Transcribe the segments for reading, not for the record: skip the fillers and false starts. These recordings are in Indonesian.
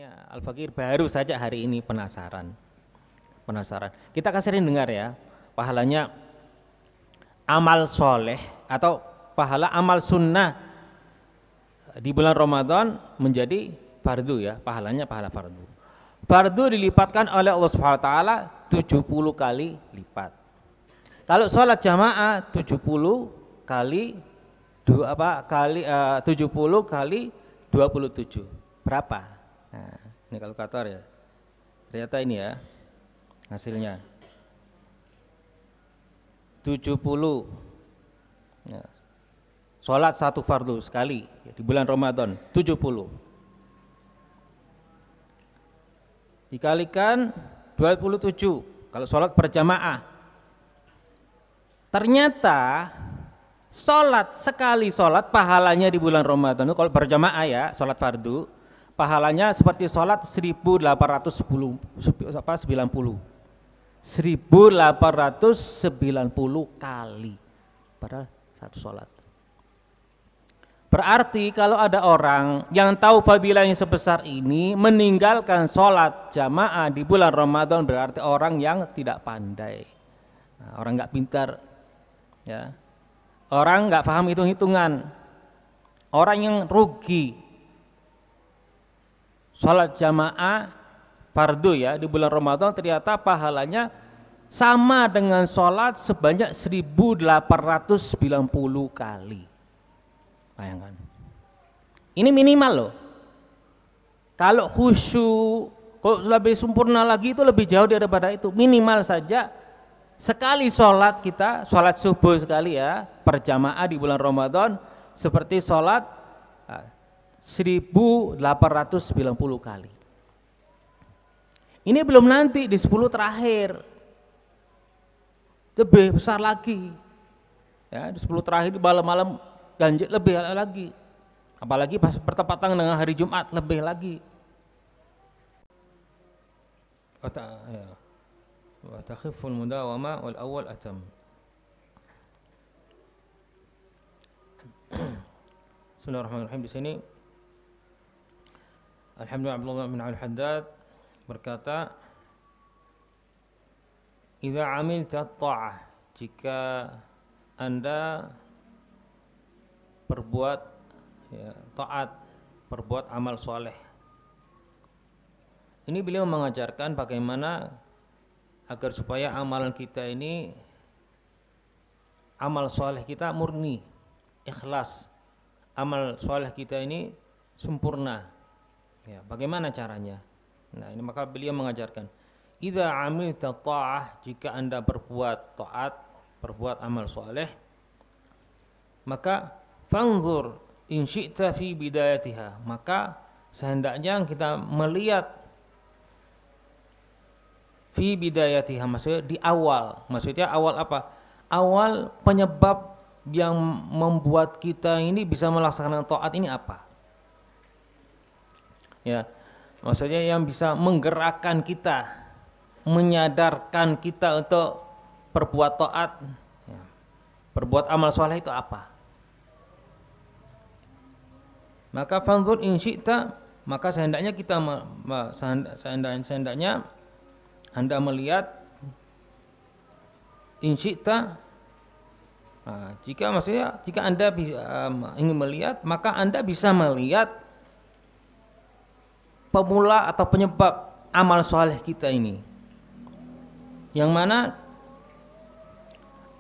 Kayaknya Al-Fakir baru saja hari ini penasaran. Kita akan sering dengar ya, pahalanya amal soleh atau pahala amal sunnah di bulan Ramadan menjadi fardu ya, pahalanya pahala fardu. Fardu dilipatkan oleh Allah Subhanahu wa taala 70 kali lipat. Kalau sholat jamaah 70 kali 70 kali 27. Berapa? Nah, ini kalkulator ya. Ternyata ini ya hasilnya 70 ya. Sholat satu fardu sekali ya, di bulan Ramadan 70 dikalikan 27 kalau sholat berjamaah. Ternyata sholat sekali sholat pahalanya di bulan Ramadan itu kalau berjamaah ya, sholat fardu pahalanya seperti sholat 1890 kali pada satu sholat. Berarti kalau ada orang yang tahu fadilahnya sebesar ini meninggalkan sholat jamaah di bulan Ramadan, berarti orang yang tidak pandai, orang nggak pintar ya, orang nggak paham hitung-hitungan, orang yang rugi. Sholat jamaah fardu ya di bulan Ramadan ternyata pahalanya sama dengan sholat sebanyak 1890 kali. Bayangkan. Ini minimal loh. Kalau khusyuk, kalau lebih sempurna lagi itu lebih jauh daripada itu. Minimal saja sekali sholat kita, sholat subuh sekali ya, berjamaah di bulan Ramadan seperti sholat 1890 kali. Ini belum nanti di 10 terakhir lebih besar lagi ya, di 10 terakhir di malam-malam ganjil lebih lagi, apalagi pas bertepatan dengan hari Jumat lebih lagi. Wa takhiful mudawama wal awwal atam. Bismillahirrahmanirrahim. Di sini Alhamdulillah Abdullah bin Al-Haddad berkata, "Idza 'amilta ta'ah," jika Anda berbuat ya, taat, berbuat amal soleh. Ini beliau mengajarkan bagaimana agar supaya amalan kita ini, amal soleh kita murni, ikhlas, amal soleh kita ini sempurna. Ya, bagaimana caranya? Nah, ini maka beliau mengajarkan, idza 'amilta ta'ah, jika Anda berbuat taat, berbuat amal soleh, maka fanzur in syi'ta fi bidayatiha, maka sehendaknya kita melihat fi bidayatiha, maksudnya di awal. Maksudnya awal apa? Awal penyebab yang membuat kita ini bisa melaksanakan taat ini apa? Ya, maksudnya yang bisa menggerakkan kita, menyadarkan kita untuk berbuat taat, ya, berbuat amal soleh itu apa? Maka fanzur in syi'ta, maka sehendaknya kita sehendaknya Anda melihat in syi'ta. Nah, jika Anda ingin melihat, maka Anda bisa melihat pemula atau penyebab amal soleh kita ini, yang mana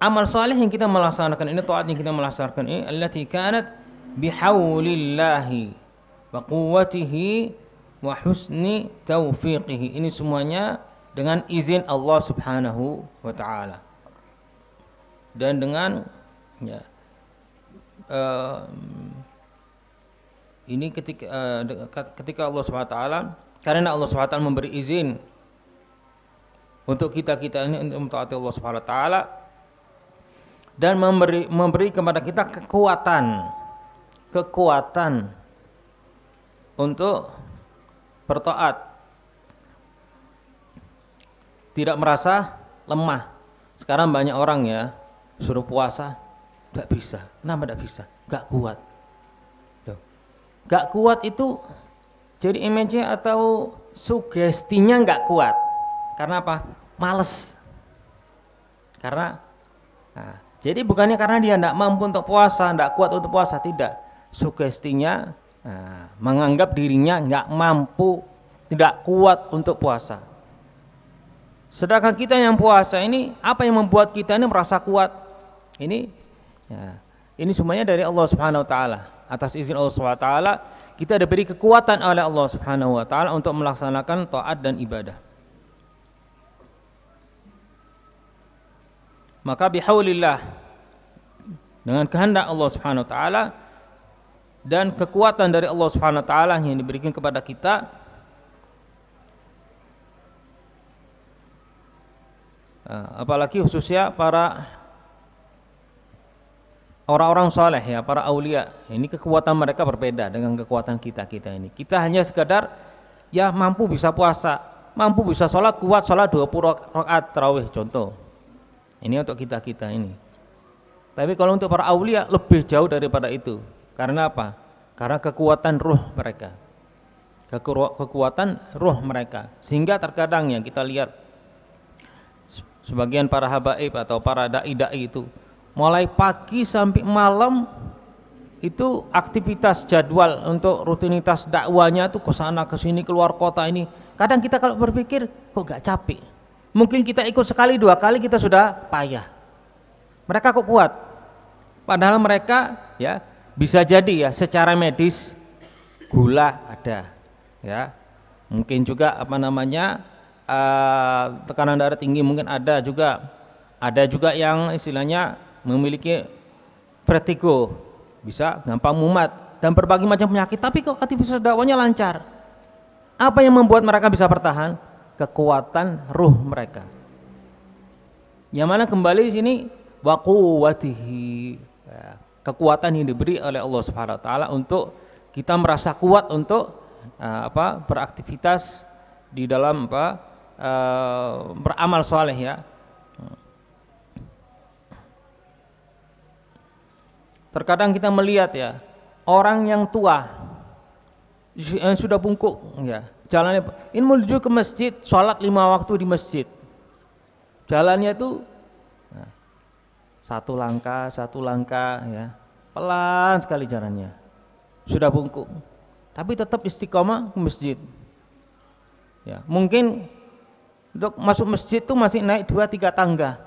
amal soleh yang kita melaksanakan ini, taat yang kita melaksanakan ini, allati kanat bihaulillahi wa quwwatihi wa husni taufiqihi, ini semuanya dengan izin Allah Subhanahu wa taala, dan dengan ya, ini ketika Allah Subhanahu wa taala, karena Allah Subhanahu wa taala memberi izin untuk kita ini untuk mentaati Allah Subhanahu wa taala, dan memberi kepada kita kekuatan untuk bertaat, tidak merasa lemah. Sekarang banyak orang ya suruh puasa tidak bisa. Kenapa tidak bisa? Gak kuat. Gak kuat itu Jadi image-nya atau sugestinya nggak kuat. Karena apa? Males. Karena jadi bukannya karena dia tidak mampu untuk puasa, tidak kuat untuk puasa, tidak. Sugestinya menganggap dirinya nggak mampu, tidak kuat untuk puasa. Sedangkan kita yang puasa ini, apa yang membuat kita ini merasa kuat? Ini semuanya dari Allah Subhanahu Wa Taala. Atas izin Allah Subhanahu Wa Taala, kita diberi kekuatan oleh Allah Subhanahu Wa Taala untuk melaksanakan taat dan ibadah. Maka bihaulillah, dengan kehendak Allah Subhanahu Wa Taala dan kekuatan dari Allah Subhanahu Wa Taala yang diberikan kepada kita, apalagi khususnya para orang-orang soleh ya, para aulia, ini kekuatan mereka berbeda dengan kekuatan kita ini. Kita hanya sekadar ya mampu bisa puasa, mampu bisa sholat, kuat sholat 20 rakaat tarawih contoh. Ini untuk kita ini. Tapi kalau untuk para aulia lebih jauh daripada itu. Karena apa? Karena kekuatan ruh mereka. Kekuatan ruh mereka. Sehingga terkadang ya kita lihat sebagian para habaib atau para dai-dai itu mulai pagi sampai malam itu aktivitas jadwal untuk rutinitas dakwanya tuh ke sana ke sini, keluar kota ini. Kadang kita kalau berpikir kok gak capek. Mungkin kita ikut sekali 2 kali kita sudah payah. Mereka kok kuat? Padahal mereka ya bisa jadi ya secara medis gula ada ya. Mungkin juga tekanan darah tinggi mungkin ada juga yang istilahnya memiliki vertigo, bisa gampang mumat dan berbagai macam penyakit, tapi kok aktivitas dakwahnya lancar. Apa yang membuat mereka bisa bertahan? Kekuatan ruh mereka. Yang mana kembali sini wa quwwatihi, kekuatan yang diberi oleh Allah Subhanahu wa taala untuk kita merasa kuat untuk beraktivitas di dalam beramal soleh ya. Terkadang kita melihat ya orang yang tua yang sudah bungkuk ya, jalannya ini menuju ke masjid, sholat 5 waktu di masjid, jalannya itu satu langkah ya, pelan sekali jalannya, sudah bungkuk tapi tetap istiqomah ke masjid ya. Mungkin untuk masuk masjid itu masih naik 2-3 tangga,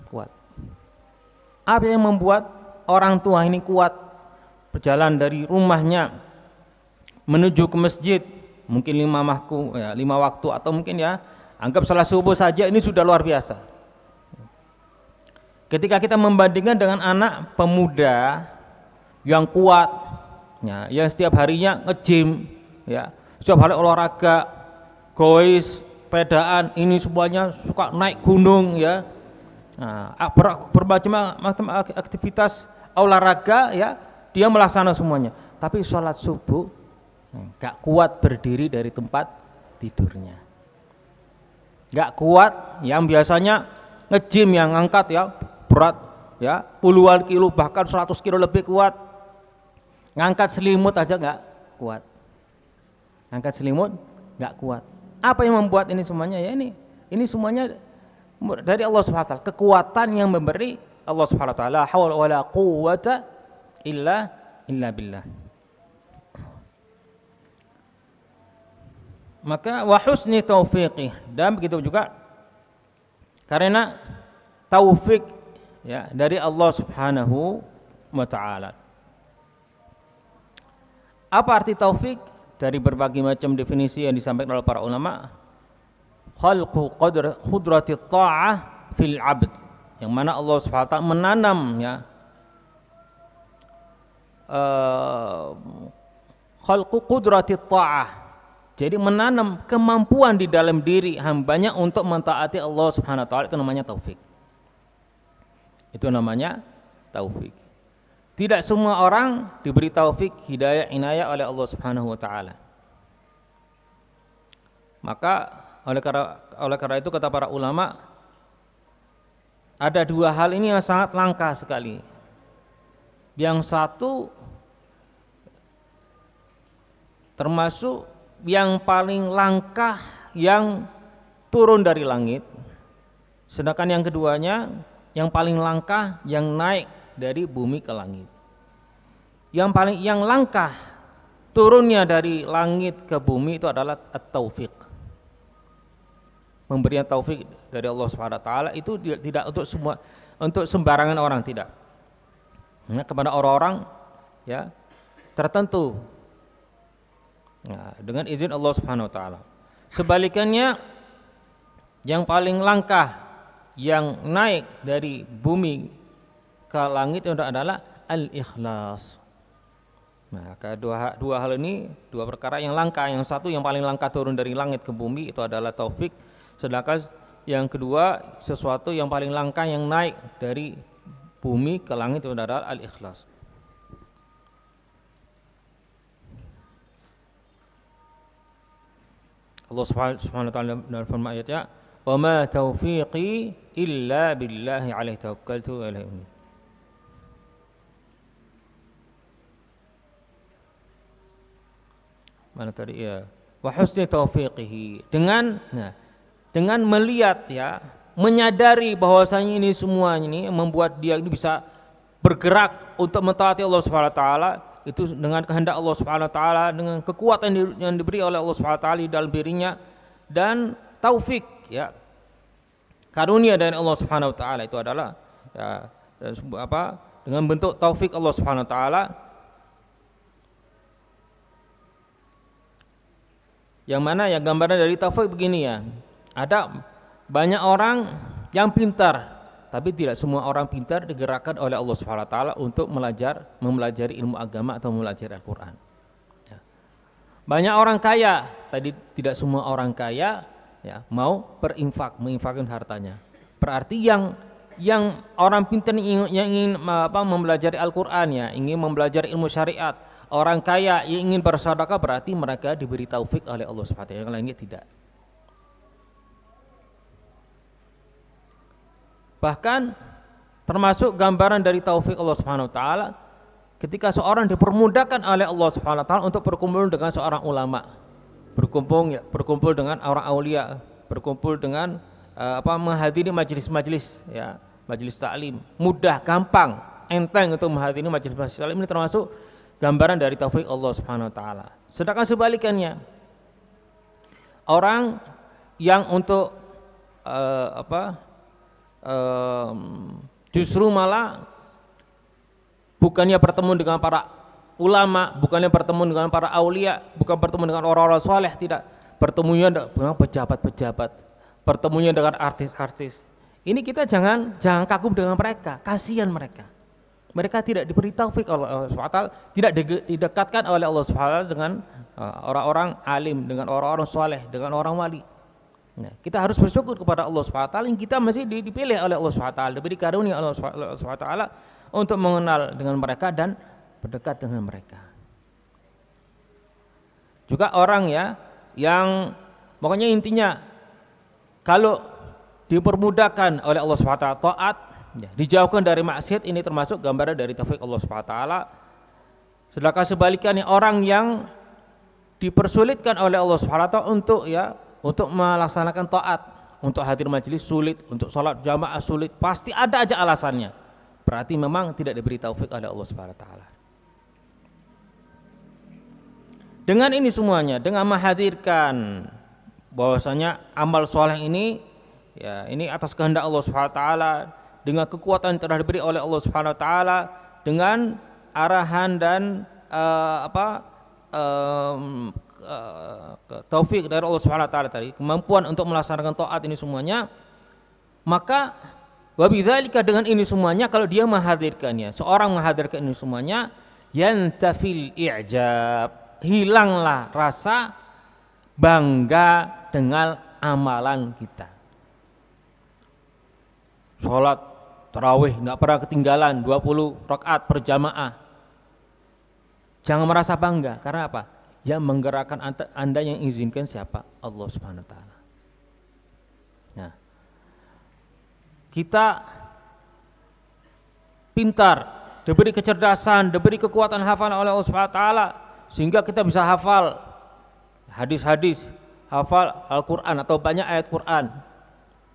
kuat. Apa yang membuat orang tua ini kuat berjalan dari rumahnya menuju ke masjid mungkin 5 waktu atau mungkin ya anggap salat subuh saja ini sudah luar biasa. Ketika kita membandingkan dengan anak pemuda yang kuat ya, yang setiap harinya nge-gym ya, setiap hari olahraga, gois, pedaan, ini semuanya suka naik gunung ya, berbagai macam aktivitas olahraga ya, dia melaksanakan semuanya. Tapi sholat subuh gak kuat berdiri dari tempat tidurnya, gak kuat. Yang biasanya nge-gym yang angkat ya berat ya puluhan kilo bahkan 100 kilo lebih kuat, ngangkat selimut aja gak kuat, ngangkat selimut gak kuat. Apa yang membuat ini semuanya ya, ini semuanya dari Allah Subhanahu wa taala, kekuatan yang memberi Allah Subhanahu wa taala, haula wala quwwata illa billah. Maka wa husni taufiqih, dan begitu juga karena taufik ya dari Allah Subhanahu wa taala. Apa arti taufik? Dari berbagai macam definisi yang disampaikan oleh para ulama, khalqu qudrati ta'ah fil 'abd, yang mana Allah Subhanahu wa taala menanam ya khalqu qudrati ta'ah, jadi menanam kemampuan di dalam diri hambanya untuk mentaati Allah Subhanahu wa taala. Itu namanya taufik. Itu namanya taufik. Tidak semua orang diberi taufik, hidayah, inayah oleh Allah Subhanahu wa taala. Maka oleh karena itu kata para ulama, ada 2 hal ini yang sangat langka sekali. Yang satu termasuk yang paling langka yang turun dari langit, sedangkan yang keduanya yang paling langka yang naik dari bumi ke langit. Yang langka turunnya dari langit ke bumi itu adalah at-taufiq. Pemberian taufik dari Allah Subhanahu wa taala itu tidak untuk sembarangan orang, tidak. Nah, kepada orang-orang ya tertentu. Nah, dengan izin Allah Subhanahu wa taala. Sebaliknya yang paling langka yang naik dari bumi ke langit itu adalah al-ikhlas. Nah, dua hal ini, dua perkara yang langka. Yang satu yang paling langka turun dari langit ke bumi itu adalah taufik, sedangkan yang kedua sesuatu yang paling langka yang naik dari bumi ke langit itu adalah al-ikhlas. Allah Subhanahu wa taala dalam firman ayatnya, "Wa ma taufiqi illa billahi alaihi tawakkaltu wa ilaihi." Mana tadi ya? Wa husni taufiqihi, dengan melihat ya, menyadari bahwasanya ini semua ini membuat dia ini bisa bergerak untuk mentaati Allah Subhanahu wa taala, itu dengan kehendak Allah Subhanahu wa taala, dengan kekuatan yang diberi oleh Allah Subhanahu wa taala di dalam dirinya, dan taufik ya, karunia dari Allah Subhanahu wa taala itu adalah ya, dengan bentuk taufik Allah Subhanahu wa taala. Yang mana ya gambaran dari taufik begini ya, ada banyak orang yang pintar, tapi tidak semua orang pintar digerakkan oleh Allah Subhanahu wa taala untuk mempelajari ilmu agama atau mempelajari Al-Qur'an. Ya. Banyak orang kaya, tadi tidak semua orang kaya ya mau menginfakkan hartanya. Berarti yang orang pintar yang ingin mempelajari Al-Qur'an ya, ingin mempelajari ilmu syariat, orang kaya yang ingin bersedekah, berarti mereka diberi taufik oleh Allah Subhanahu wa taala, yang lainnya tidak. Bahkan termasuk gambaran dari taufik Allah Subhanahu wa taala ketika seorang dipermudahkan oleh Allah Subhanahu wa taala untuk berkumpul dengan seorang ulama, berkumpul dengan orang aulia, berkumpul dengan menghadiri majelis-majelis ya, majelis taklim, mudah, gampang, enteng untuk menghadiri majelis-majelis taklim. Ini termasuk gambaran dari taufik Allah Subhanahu wa taala. Sedangkan sebalikannya, orang yang untuk justru malah bukannya bertemu dengan para ulama, bukannya bertemu dengan para aulia, bukan bertemu dengan orang-orang soleh, tidak, bertemunya dengan pejabat-pejabat, bertemunya dengan artis-artis. Ini kita jangan kagum dengan mereka, kasihan mereka. Mereka tidak diberi taufik oleh Allah SWT, tidak didekatkan oleh Allah SWT dengan orang-orang alim, dengan orang-orang soleh, dengan orang wali. Nah, kita harus bersyukur kepada Allah SWT yang kita masih dipilih oleh Allah SWT, diberi karunia Allah SWT untuk mengenal dengan mereka dan berdekat dengan mereka. Juga orang ya yang pokoknya intinya kalau dipermudahkan oleh Allah SWT taat, ya, dijauhkan dari maksiat, ini termasuk gambaran dari taufik Allah SWT. Sedangkan sebalikannya orang yang dipersulitkan oleh Allah SWT untuk melaksanakan taat, untuk hadir majelis sulit, untuk sholat jamaah sulit, pasti ada aja alasannya. Berarti memang tidak diberi taufik oleh Allah SWT. Dengan ini semuanya, dengan menghadirkan bahwasanya amal soleh ini ya ini atas kehendak Allah SWT, dengan kekuatan yang telah diberi oleh Allah Subhanahu wa taala, dengan arahan dan taufik dari Allah Subhanahu wa taala tadi, kemampuan untuk melaksanakan taat ini semuanya, maka wabidzalika dengan ini semuanya kalau dia menghadirkannya, seorang menghadirkan ini semuanya, yantafil i'jab, hilanglah rasa bangga dengan amalan kita. Sholat tarawih nggak pernah ketinggalan 20 rakaat berjamaah. Jangan merasa bangga, karena apa? Yang menggerakkan Anda yang izinkan siapa? Allah Subhanahu wa taala. Nah, kita pintar, diberi kecerdasan, diberi kekuatan hafalan oleh Allah Subhanahu wa taala sehingga kita bisa hafal hadis-hadis, hafal Al-Quran atau banyak ayat Quran.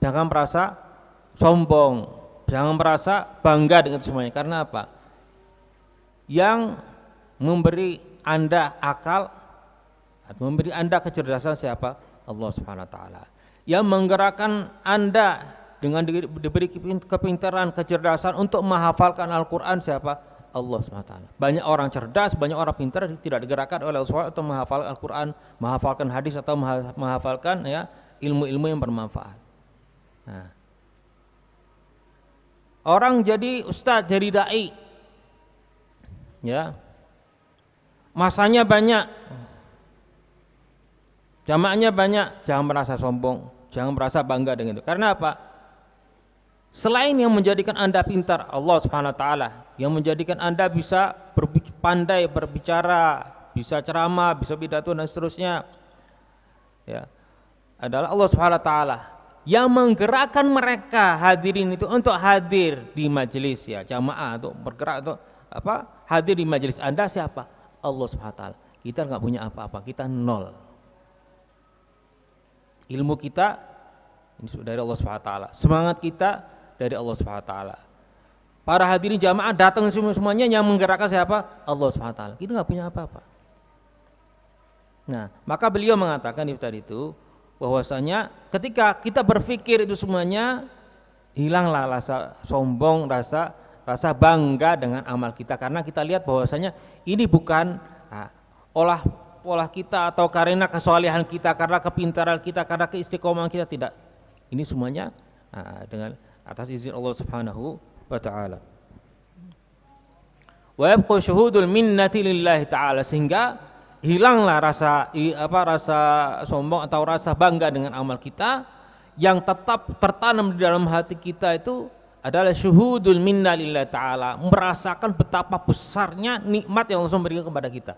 Jangan merasa sombong, jangan merasa bangga dengan semuanya. Karena apa? Yang memberi Anda akal atau memberi Anda kecerdasan siapa? Allah Subhanahu wa taala. Yang menggerakkan Anda dengan diberi kepintaran, kecerdasan untuk menghafalkan Al-Quran siapa? Allah Subhanahu wa taala. Banyak orang cerdas, banyak orang pintar tidak digerakkan oleh Allah Subhanahu wa taala untuk menghafal Al-Quran, menghafalkan hadis atau menghafalkan ya ilmu-ilmu yang bermanfaat. Nah, orang jadi ustadz, jadi dai, ya, masanya banyak, jamaahnya banyak, jangan merasa sombong, jangan merasa bangga dengan itu. Karena apa? Selain yang menjadikan Anda pintar, Allah Subhanahu wa taala, yang menjadikan Anda bisa pandai berbicara, bisa ceramah, bisa pidato dan seterusnya, ya, adalah Allah Subhanahu wa taala yang menggerakkan mereka hadirin itu untuk hadir di majelis, ya, jamaah, untuk bergerak untuk apa? Hadir di majelis Anda siapa? Allah Subhanahu wa taala. Kita nggak punya apa-apa, kita nol. Ilmu kita ini dari Allah Subhanahu wa taala. Semangat kita dari Allah Subhanahu wa taala. Para hadirin jamaah datang semuanya yang menggerakkan siapa? Allah Subhanahu wa taala. Kita nggak punya apa-apa. Nah, maka beliau mengatakan itu bahwasanya ketika kita berpikir itu semuanya, hilanglah rasa sombong, rasa bangga dengan amal kita, karena kita lihat bahwasanya ini bukan olah kita atau karena kesolehan kita, karena kepintaran kita, karena keistiqomahan kita, tidak. Ini semuanya dengan atas izin Allah Subhanahu wa taala. Wa yabqa syuhudul minnati lillahi taala, sehingga hilanglah rasa sombong atau rasa bangga dengan amal kita. Yang tetap tertanam di dalam hati kita itu adalah syuhudul minna lillahi taala, merasakan betapa besarnya nikmat yang Allah berikan kepada kita.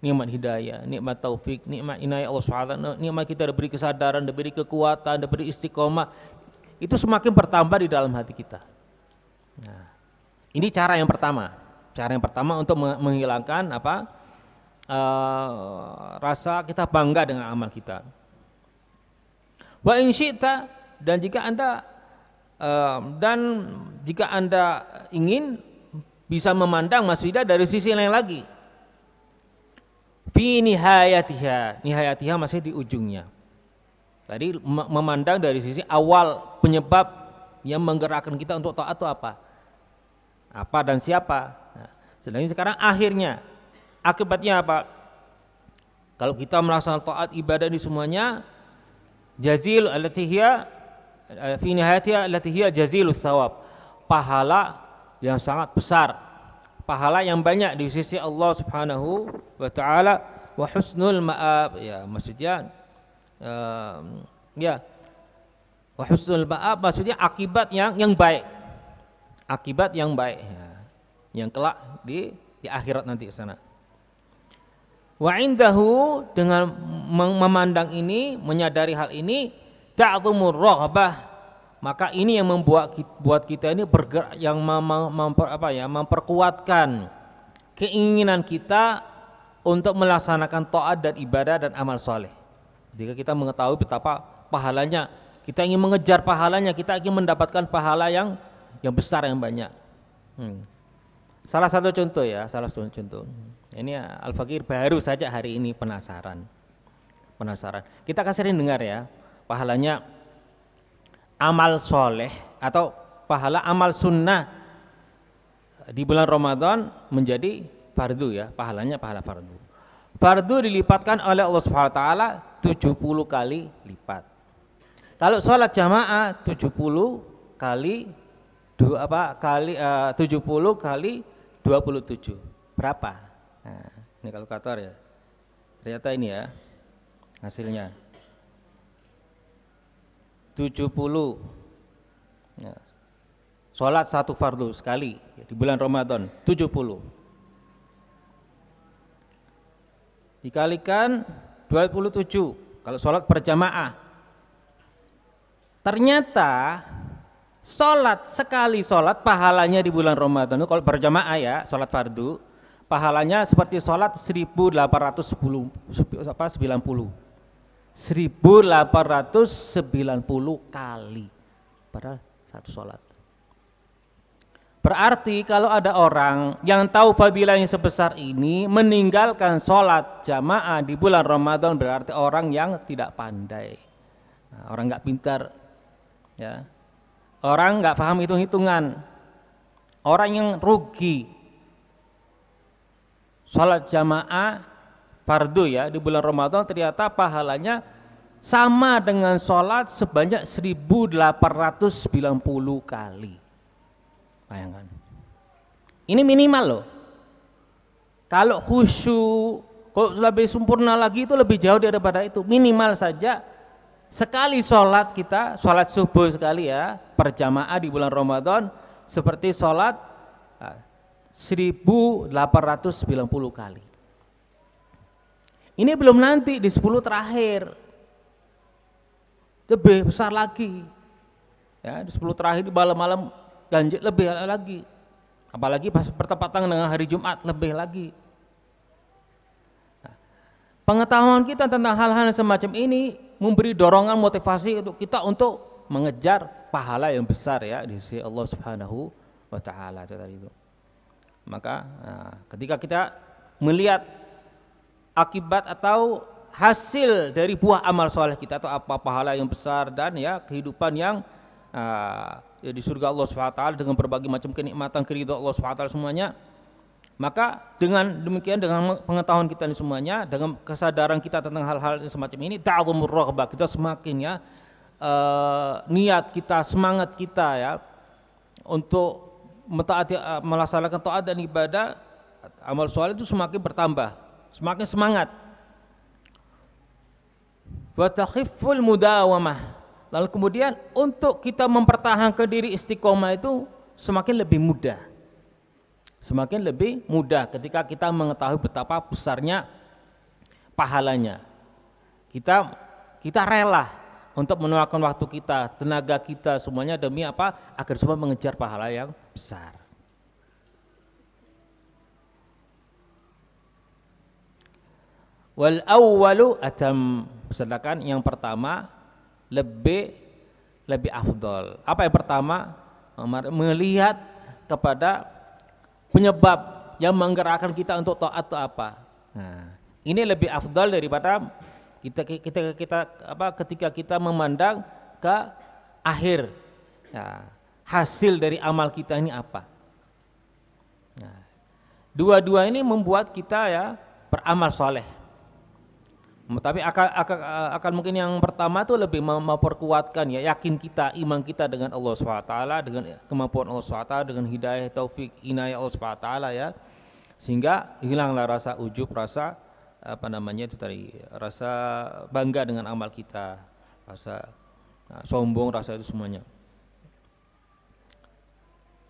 Nikmat hidayah, nikmat taufik, nikmat inayah Allah Subhanahu, nikmat kita diberi kesadaran, diberi kekuatan, diberi istiqomah. Itu semakin bertambah di dalam hati kita. Nah, ini cara yang pertama. Cara yang pertama untuk menghilangkan rasa kita bangga dengan amal kita. Wa in syi'ta, dan jika Anda ingin bisa memandang masjidah dari sisi lain lagi. Fi nihayatiha masih di ujungnya. Tadi memandang dari sisi awal penyebab yang menggerakkan kita untuk taat itu apa dan siapa. Nah, sedangkan sekarang akhirnya, akibatnya apa? Kalau kita melaksanakan taat ibadah ini semuanya, jazil allati hiya fi nihayatiha allati hiya jazilus thawab, pahala yang sangat besar, pahala yang banyak di sisi Allah Subhanahu wa taala, wa husnul ma'ab, ya maksudnya wa husnul ma'ab maksudnya akibat yang baik, akibat yang baik, ya, yang kelak di akhirat nanti ke sana. Wa indahu, dengan memandang ini, menyadari hal ini, ta'zumur raghbah, maka ini yang buat kita ini bergerak, yang memperkuatkan keinginan kita untuk melaksanakan taat dan ibadah dan amal soleh. Jika kita mengetahui betapa pahalanya, kita ingin mengejar pahalanya, kita ingin mendapatkan pahala yang besar, yang banyak. Salah satu contoh. Ini Al-Fakir baru saja hari ini penasaran. Kita kan sering dengar ya, pahalanya amal soleh atau pahala amal sunnah di bulan Ramadan menjadi fardu, ya, pahalanya pahala fardu. Fardu dilipatkan oleh Allah Subhanahu wa taala 70 kali lipat. Kalau sholat jamaah 70 kali 70 kali 27 berapa? Nah, ini kalkulator ya. Ternyata ini ya hasilnya 70. Ya. Sholat satu fardu sekali di bulan Ramadan 70 dikalikan 27 kalau sholat berjamaah. Ternyata sholat sekali sholat pahalanya di bulan Ramadan kalau berjamaah, ya, sholat fardu pahalanya seperti sholat 1890 kali pada satu sholat. Berarti kalau ada orang yang tahu fadilahnya sebesar ini meninggalkan sholat jamaah di bulan Ramadan, berarti orang yang tidak pandai, orang nggak pintar, ya, orang nggak paham hitung-hitungan, orang yang rugi. Sholat jamaah fardu ya di bulan Ramadan ternyata pahalanya sama dengan sholat sebanyak 1890 kali. Bayangkan, ini minimal loh. Kalau khusyuk, kalau lebih sempurna lagi itu lebih jauh daripada itu. Minimal saja sekali sholat kita, sholat subuh sekali ya, berjamaah di bulan Ramadan seperti sholat 1890 kali. Ini belum nanti di 10 terakhir, lebih besar lagi. Ya, di 10 terakhir di malam-malam ganjil lebih lagi, apalagi pas bertepatan dengan hari Jumat lebih lagi. Nah, pengetahuan kita tentang hal-hal semacam ini memberi dorongan motivasi untuk kita untuk mengejar pahala yang besar ya di sisi Allah Subhanahu wa taala itu. Maka ketika kita melihat akibat atau hasil dari buah amal soleh kita atau apa pahala yang besar dan ya kehidupan yang ya di surga Allah SWT dengan berbagai macam kenikmatan keridhaan Allah SWT semuanya, maka dengan demikian, dengan pengetahuan kita ini semuanya, dengan kesadaran kita tentang hal-hal semacam ini, ta'zumur raghbah, kita semakin ya niat kita, semangat kita ya untuk mentaati, melaksanakan taat dan ibadah amal soleh itu semakin bertambah, semakin semangat. Wa takhifful mudawamah. Lalu kemudian untuk kita mempertahankan diri istiqomah itu semakin lebih mudah. Semakin lebih mudah ketika kita mengetahui betapa besarnya pahalanya. Kita rela untuk menuakan waktu kita, tenaga kita semuanya demi apa? Agar semua mengejar pahala yang besar. Wal awwalu atam, sedangkan yang pertama lebih afdol. Apa yang pertama? Melihat kepada penyebab yang menggerakkan kita untuk taat itu apa. Nah, ini lebih afdol daripada ketika kita memandang ke akhir. Ya, hasil dari amal kita ini apa. Nah, dua-dua ini membuat kita ya beramal soleh. Tapi akan mungkin yang pertama itu lebih memperkuatkan ya yakin kita, iman kita dengan Allah SWT, dengan kemampuan Allah SWT, dengan hidayah, taufik, inayah Allah SWT ya, sehingga hilanglah rasa ujub, rasa rasa bangga dengan amal kita, rasa sombong, rasa itu semuanya.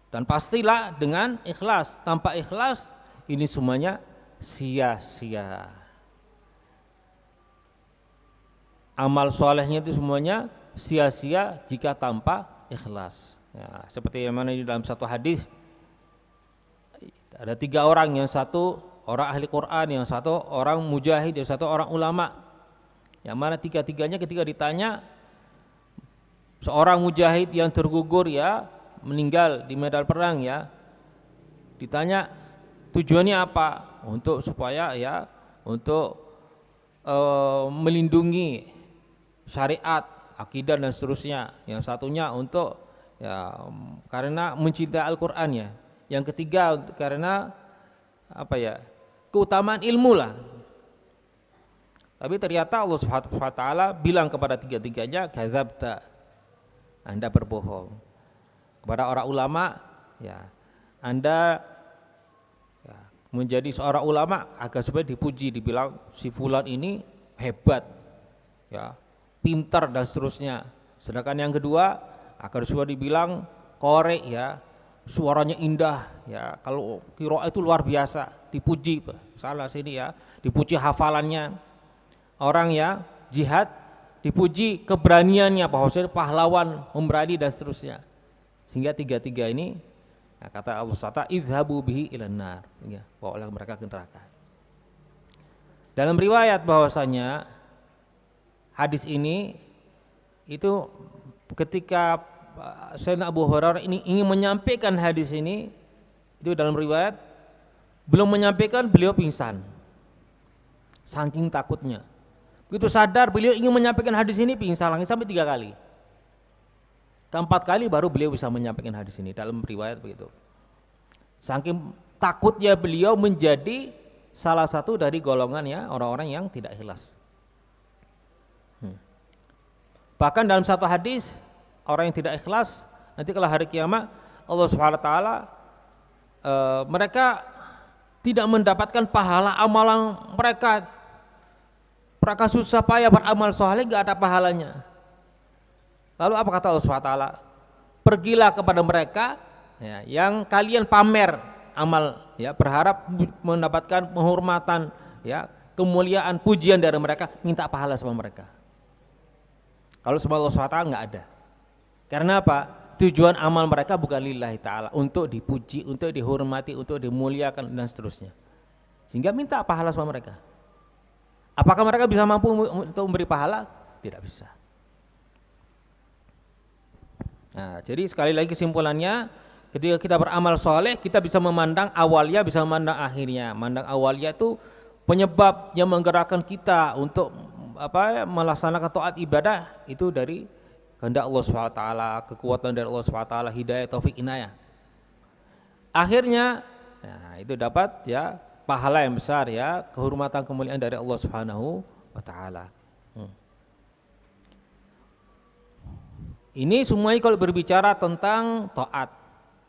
Dan pastilah dengan ikhlas, tanpa ikhlas ini semuanya sia-sia. Amal solehnya itu semuanya sia-sia jika tanpa ikhlas. Ya, seperti yang mana di dalam satu hadis ada 3 orang, yang satu orang ahli Quran, yang satu orang mujahid, yang satu orang ulama. Yang mana tiga-tiganya ketika ditanya, seorang mujahid yang tergugur ya meninggal di medan perang ya, ditanya tujuannya apa? Untuk supaya ya untuk melindungi syariat, akidah dan seterusnya. Yang satunya untuk ya karena mencintai Al-Qur'an ya. Yang ketiga karena apa ya? Keutamaan ilmu lah. Tapi ternyata Allah Subhanahu wa taala bilang kepada tiga-tiganya, kadzabta. Anda berbohong. Kepada orang ulama ya, Anda ya, menjadi seorang ulama agar supaya dipuji, dibilang si fulan ini hebat. Ya, pintar dan seterusnya. Sedangkan yang kedua agar supaya dibilang korek ya, suaranya indah ya, kalau qiraah itu luar biasa, dipuji. Salah sini ya, dipuji hafalannya. Orang ya jihad dipuji keberaniannya, bahwasanya pahlawan, memberani dan seterusnya. Sehingga tiga-tiga ini Nah, kata Allah SWT, idhabu bihi ilan nar, ya, bawalah mereka ke neraka. Dalam riwayat bahwasanya hadis ini itu ketika Sayyidina Abu Hurairah ini ingin menyampaikan hadis ini, itu dalam riwayat belum menyampaikan beliau pingsan, saking takutnya. Begitu sadar beliau ingin menyampaikan hadis ini, pingsan lagi sampai 3 kali. Keempat kali baru beliau bisa menyampaikan hadis ini, dalam riwayat begitu. Saking takutnya beliau menjadi salah satu dari golongan ya orang-orang yang tidak ikhlas. Bahkan dalam satu hadis, orang yang tidak ikhlas nanti kalau hari kiamat Allah Subhanahu wa taala mereka tidak mendapatkan pahala amalan mereka. Mereka susah payah beramal soleh, enggak ada pahalanya. Lalu apa kata Allah SWT? Pergilah kepada mereka ya, yang kalian pamer amal ya, berharap mendapatkan penghormatan ya, kemuliaan, pujian dari mereka, minta pahala sama mereka. Kalau sama Allah SWT enggak ada. Karena apa? Tujuan amal mereka bukan lillahi ta'ala, untuk dipuji, untuk dihormati, untuk dimuliakan dan seterusnya. Sehingga minta pahala sama mereka. Apakah mereka bisa mampu untuk memberi pahala? Tidak bisa. Nah, jadi sekali lagi kesimpulannya, ketika kita beramal soleh, kita bisa memandang awalnya, bisa memandang akhirnya. Memandang awalnya itu penyebab yang menggerakkan kita untuk melaksanakan taat ibadah itu dari kehendak Allah SWT, kekuatan dari Allah SWT, hidayah, taufik, inayah. Akhirnya, nah, itu dapat ya pahala yang besar ya, kehormatan, kemuliaan dari Allah Subhanahu wa taala. Ini semuanya kalau berbicara tentang taat.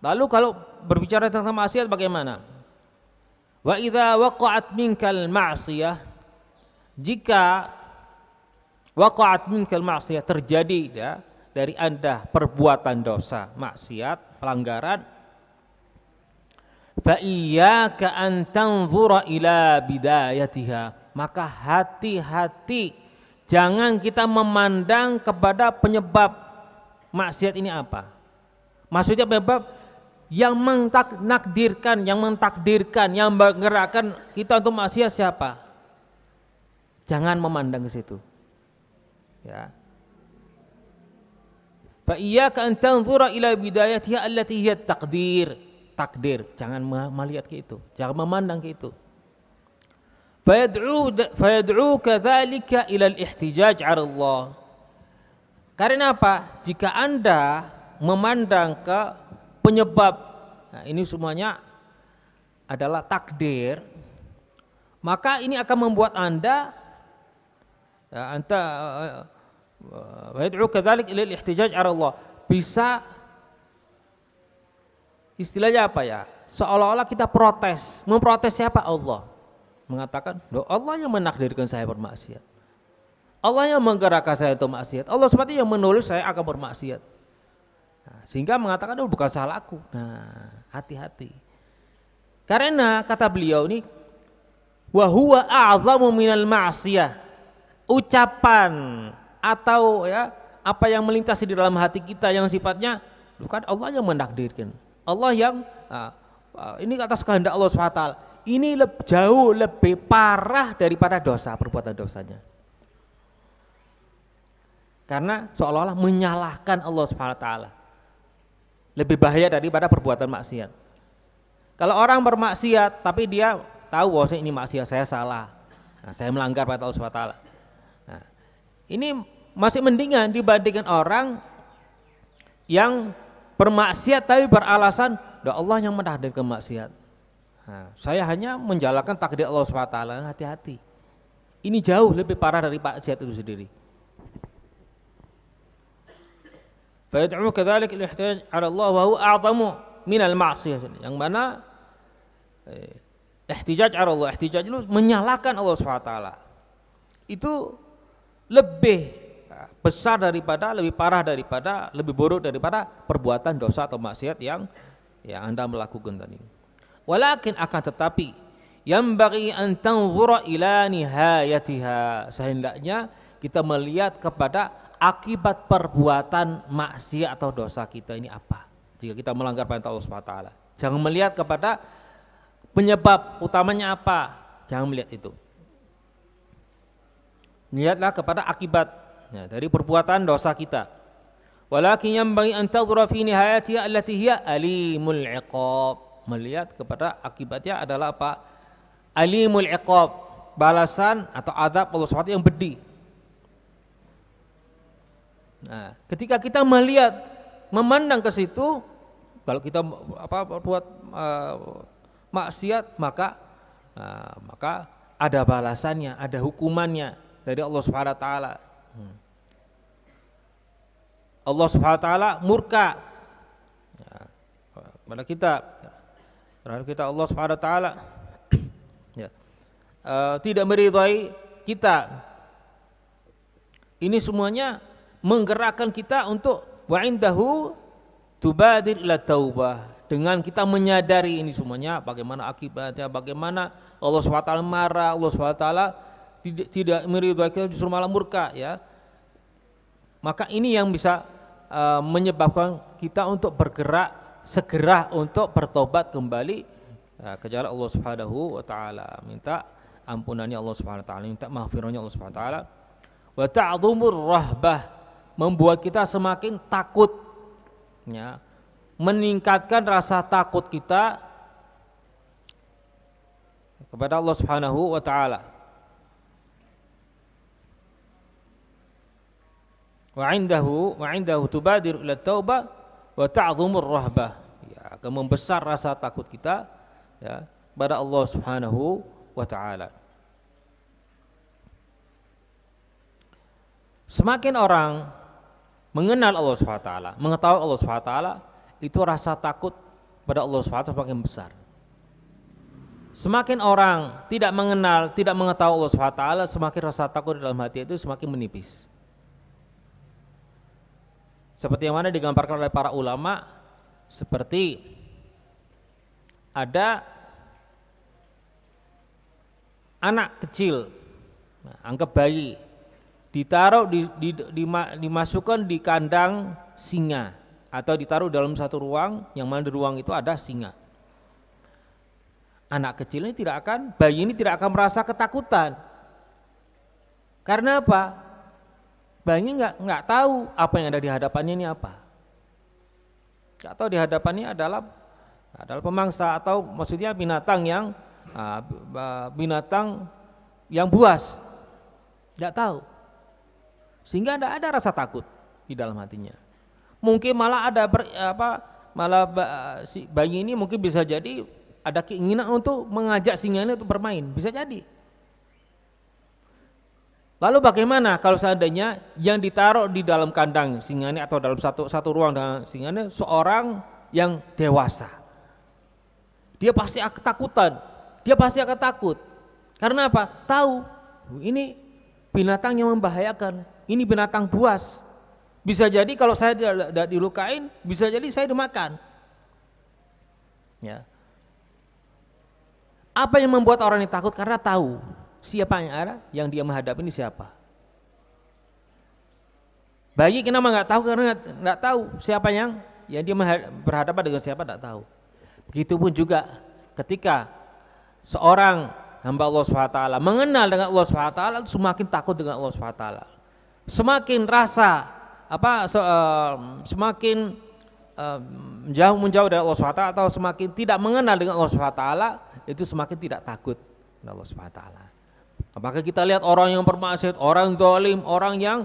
Lalu kalau berbicara tentang maksiat bagaimana? Wa idza waqa'at minkal ma'siyah, jika waqa'at minkal ma'siyah terjadi ya dari Anda perbuatan dosa, maksiat, pelanggaran, fa iyyaka an tanzura ila bidayatiha, maka hati-hati jangan kita memandang kepada penyebab maksiat ini apa. Maksudnya penyebab yang menakdirkan, yang menggerakkan kita untuk maksiat siapa? Jangan memandang ke situ. Ya. Fa iyyaka an tanzura ila bidayatiha allati hiya takdir. Jangan melihat ke itu, jangan memandang ke itu. Fayad'uka dzalika ila al-ihtijaj 'ala Allah. Karena apa? Jika Anda memandang ke penyebab, nah ini semuanya adalah takdir, maka ini akan membuat Anda yad'uka dzalik ila al-ihtijaj 'ala Allah, bisa istilahnya apa ya? Seolah-olah kita protes. Memprotes siapa? Allah. Mengatakan, "Loh, Allah yang menakdirkan saya bermaksiat. Allah yang menggerakkan saya untuk maksiat. Allah seperti yang menulis saya akan bermaksiat." Nah, sehingga mengatakan, "Oh, bukan salahku." Nah, hati-hati. Karena kata beliau ini, wa huwa a'zamu minal ma'siyah. Ucapan atau ya apa yang melintas di dalam hati kita yang sifatnya bukan Allah yang menakdirkan. Allah yang ini atas kehendak Allah SWT. Ini jauh lebih parah daripada dosa, perbuatan dosanya. Karena seolah-olah menyalahkan Allah SWT. Lebih bahaya daripada perbuatan maksiat. Kalau orang bermaksiat tapi dia tahu bahwa ini maksiat, saya salah, nah, saya melanggar pada Allah SWT. Nah, ini masih mendingan dibandingkan orang yang bermaksiat tapi beralasan Allah yang menakdirkan maksiat. Nah, saya hanya menjalankan takdir Allah SWT. Hati-hati. Ini jauh lebih parah dari maksiat itu sendiri. Fa yad'u kadzalik al-ihtijaj 'ala Allah wa huwa a'zamu min al-ma'siyah. Yang mana ihtijaj 'ala Allah, ihtijaj itu menyalahkan Allah SWT. Itu lebih besar daripada, lebih parah daripada, lebih buruk daripada perbuatan dosa atau maksiat yang Anda melakukan tadi. Walakin akan tetapi yang bagi an tanzura ila nihayatiha, sehendaknya kita melihat kepada akibat perbuatan maksiat atau dosa kita ini apa. jika kita melanggar perintah Allah Subhanahu wa taala. Jangan melihat kepada penyebab utamanya apa, jangan melihat itu. Lihatlah kepada akibat dari perbuatan dosa kita. Walakin yanbaghi an tadhura fi nihayatiha allati hiya alimul iqab. Melihat kepada akibatnya adalah apa? Alimul iqab, balasan atau azab Allah Subhanahu yang pedih. Nah, ketika kita melihat, memandang ke situ, kalau kita buat maksiat, maka ada balasannya, ada hukumannya dari Allah Subhanahu wa taala. Allah Subhanahu wa taala murka pada kita, terhadap kita. Allah Subhanahu wa taala tidak meridhai kita. Ini semuanya menggerakkan kita untuk wa indahu tubadir ila taubah. Dengan kita menyadari ini semuanya, bagaimana akibatnya, bagaimana Allah Subhanahu wa taala marah, Allah Subhanahu wa taala tidak meridhai kita, justru malah murka, ya. Maka ini yang bisa menyebabkan kita untuk bergerak segera untuk bertobat kembali ke jalan Allah Subhanahu wa taala, minta ampunannya Allah Subhanahu wa taala, minta maghfirahnya Allah Subhanahu wa taala. Wa ta'dhumur rahbah, membuat kita semakin takut, ya, meningkatkan rasa takut kita kepada Allah Subhanahu wa taala. Wa indahu tubadir ila taubah wa ta'dhumur rahbah, ya, akan membesar rasa takut kita, ya, pada Allah Subhanahu wa taala. Semakin orang mengenal Allah Subhanahu wa taala, mengetahui Allah Subhanahu wa taala, itu rasa takut pada Allah Subhanahu wa taala semakin besar. Semakin orang tidak mengenal, tidak mengetahui Allah Subhanahu wa taala, semakin rasa takut dalam hati itu semakin menipis. Seperti yang mana digambarkan oleh para ulama, seperti ada anak kecil, anggap bayi, ditaruh dimasukkan di kandang singa atau ditaruh dalam satu ruang, yang mana di ruang itu ada singa. Anak kecil ini bayi ini tidak akan merasa ketakutan. Karena apa? Bayi nggak tahu apa yang ada di hadapannya ini apa. Nggak tahu di hadapannya adalah pemangsa, atau maksudnya binatang yang buas. Nggak tahu. Sehingga tidak ada rasa takut di dalam hatinya. Mungkin malah si bayi ini mungkin bisa jadi ada keinginan untuk mengajak singa ini untuk bermain, bisa jadi. Lalu bagaimana kalau seandainya yang ditaruh di dalam kandang singa ini atau dalam satu ruang dengan singa ini seorang yang dewasa? Dia pasti akan ketakutan, dia pasti akan takut. Karena apa? Tahu ini binatang yang membahayakan, ini binatang buas. Bisa jadi kalau saya tidak dilukain, bisa jadi saya dimakan. Ya. Apa yang membuat orang ini takut? Karena tahu siapa yang ada, yang dia menghadapi ini siapa. Bayi kenapa nggak tahu? Karena nggak tahu siapa yang dia berhadapan dengan siapa, nggak tahu. Begitupun juga ketika seorang hamba Allah SWT mengenal dengan Allah SWT, semakin takut dengan Allah SWT, semakin rasa semakin menjauh dari Allah SWT, atau semakin tidak mengenal dengan Allah SWT, itu semakin tidak takut dengan Allah SWT. Apakah kita lihat orang yang bermaksiat, orang zalim, orang yang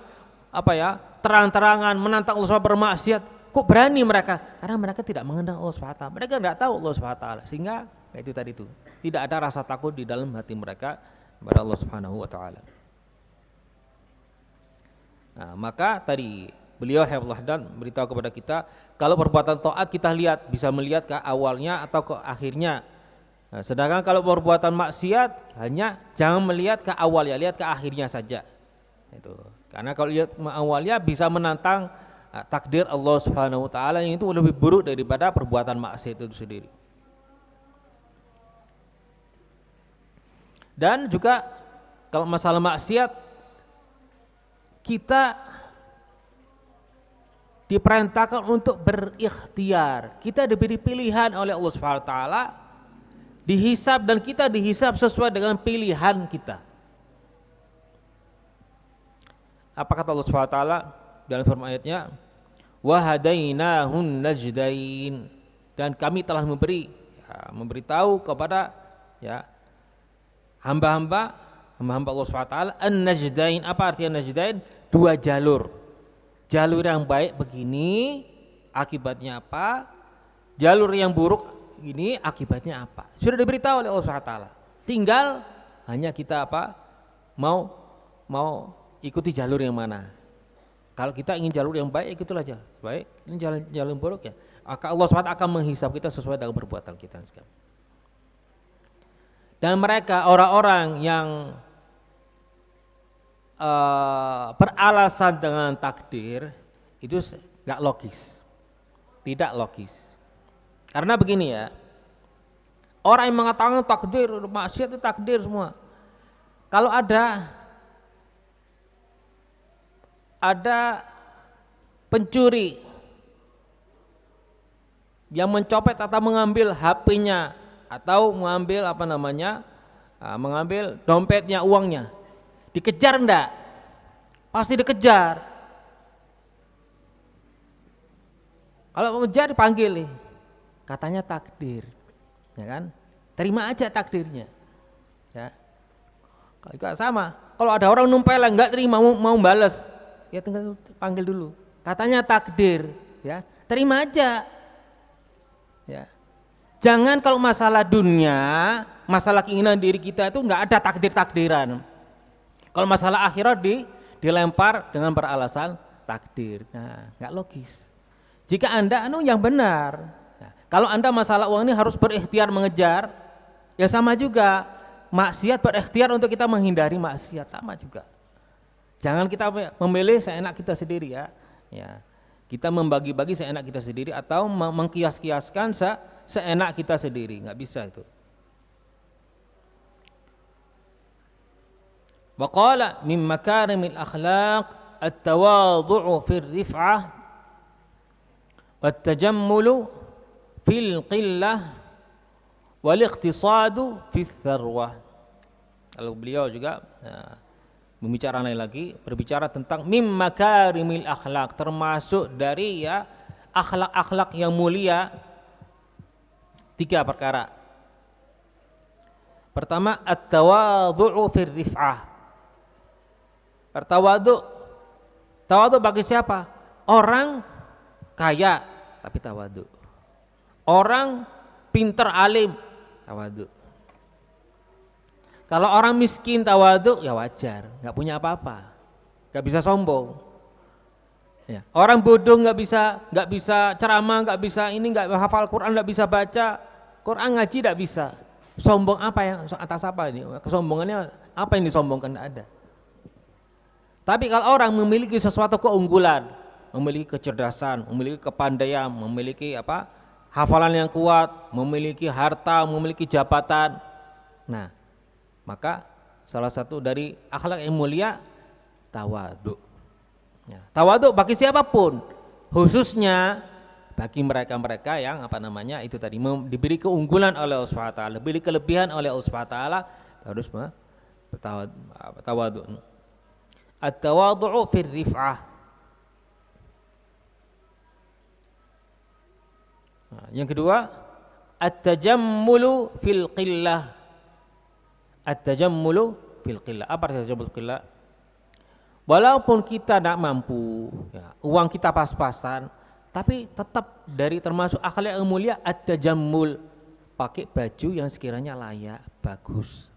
terang-terangan menantang Allah SWT bermaksiat, kok berani mereka? Karena mereka tidak mengenal Allah SWT, mereka tidak tahu Allah SWT, sehingga itu tadi itu tidak ada rasa takut di dalam hati mereka kepada Allah Subhanahu wa taala. Nah, maka tadi beliau Hafizullah dan beritahu kepada kita, kalau perbuatan taat kita lihat, bisa melihat ke awalnya atau ke akhirnya. Nah, sedangkan kalau perbuatan maksiat hanya jangan melihat ke awalnya, lihat ke akhirnya saja. Itu. Karena kalau lihat awalnya bisa menantang takdir Allah Subhanahu wa taala yang itu lebih buruk daripada perbuatan maksiat itu sendiri. Dan juga kalau masalah maksiat, kita diperintahkan untuk berikhtiar. Kita diberi pilihan oleh Allah Subhanahu wa taala, dihisab dan kita dihisab sesuai dengan pilihan kita. Apa kata Allah Subhanahu wa taala dalam firman ayatnya? Wa hadainahun najdain, dan kami telah memberitahu kepada hamba-hamba Allah Subhanahu wa taala an-najdain. Apa artinya najdain? Dua jalur. Jalur yang baik begini akibatnya apa? Jalur yang buruk ini akibatnya apa? Sudah diberitahu oleh Allah Subhanahu wa taala. Tinggal hanya kita mau ikuti jalur yang mana. Kalau kita ingin jalur yang baik, ikutilah jalur baik. Ini jalur buruk ya, Allah SWT akan menghisab kita sesuai dengan perbuatan kita sekarang. Dan mereka orang-orang yang beralasan dengan takdir itu nggak logis, tidak logis. Karena begini ya, orang yang mengatakan takdir, maksiat itu takdir semua. Kalau ada pencuri yang mencopet atau mengambil HP-nya atau mengambil mengambil dompetnya, uangnya, dikejar enggak? Pasti dikejar. Kalau mengejar dipanggil nih, katanya takdir, ya kan? Terima aja takdirnya, ya. Kalau sama, kalau ada orang numpeleng nggak terima, mau balas, ya tinggal panggil dulu, katanya takdir, ya, terima aja, ya. Jangan kalau masalah dunia, masalah keinginan diri kita itu nggak ada takdir-takdiran. Kalau masalah akhirat dilempar dengan beralasan takdir, nah nggak logis. Jika Anda yang benar, nah, kalau Anda masalah uang ini harus berikhtiar mengejar, ya sama juga maksiat berikhtiar untuk kita menghindari maksiat, sama juga. Jangan kita memilih seenak kita sendiri ya. Kita membagi-bagi seenak kita sendiri atau mengkias-kiaskan seenak kita sendiri, nggak bisa itu. Wa qala min makarimil akhlaq at-tawadhu'u fir rif'ah wat tajammulu fil qillah wal iqtisadu fis tharwah. Kalau beliau juga berbicara lagi, berbicara tentang mim makarimil akhlak, termasuk dari akhlak-akhlak yang mulia, 3 perkara. Pertama, at-tawadhu'u fir rif'ah. Tawadhu bagi siapa? Orang kaya tapi tawadhu. Orang pinter alim, tawadhu. Kalau orang miskin tawadhu ya wajar, nggak punya apa-apa, nggak bisa sombong. Ya. Orang bodoh nggak bisa ceramah, nggak bisa ini, nggak hafal Quran, nggak bisa baca Quran, ngaji nggak bisa. Sombong apa yang atas apa ini? Kesombongannya apa yang disombongkan? Nggak ada. Tapi kalau orang memiliki sesuatu keunggulan, memiliki kecerdasan, memiliki kepandaian, memiliki hafalan yang kuat, memiliki harta, memiliki jabatan, nah maka salah satu dari akhlak yang mulia tawadhu. Tawadhu bagi siapapun, khususnya bagi mereka-mereka yang itu tadi diberi keunggulan oleh Allah Subhanahu wa taala, diberi kelebihan oleh Allah Subhanahu wa taala, harus tawadhu. At-tawadhu fir rif'ah. Yang kedua, at-tajammulu fil qillah. At-tajammulu fil qillah. Apa artinya tajammul fil qillah? Walaupun kita tidak mampu, uang kita pas-pasan, tapi tetap dari termasuk akhlak yang mulia at-tajammul, pakai baju yang sekiranya layak, bagus,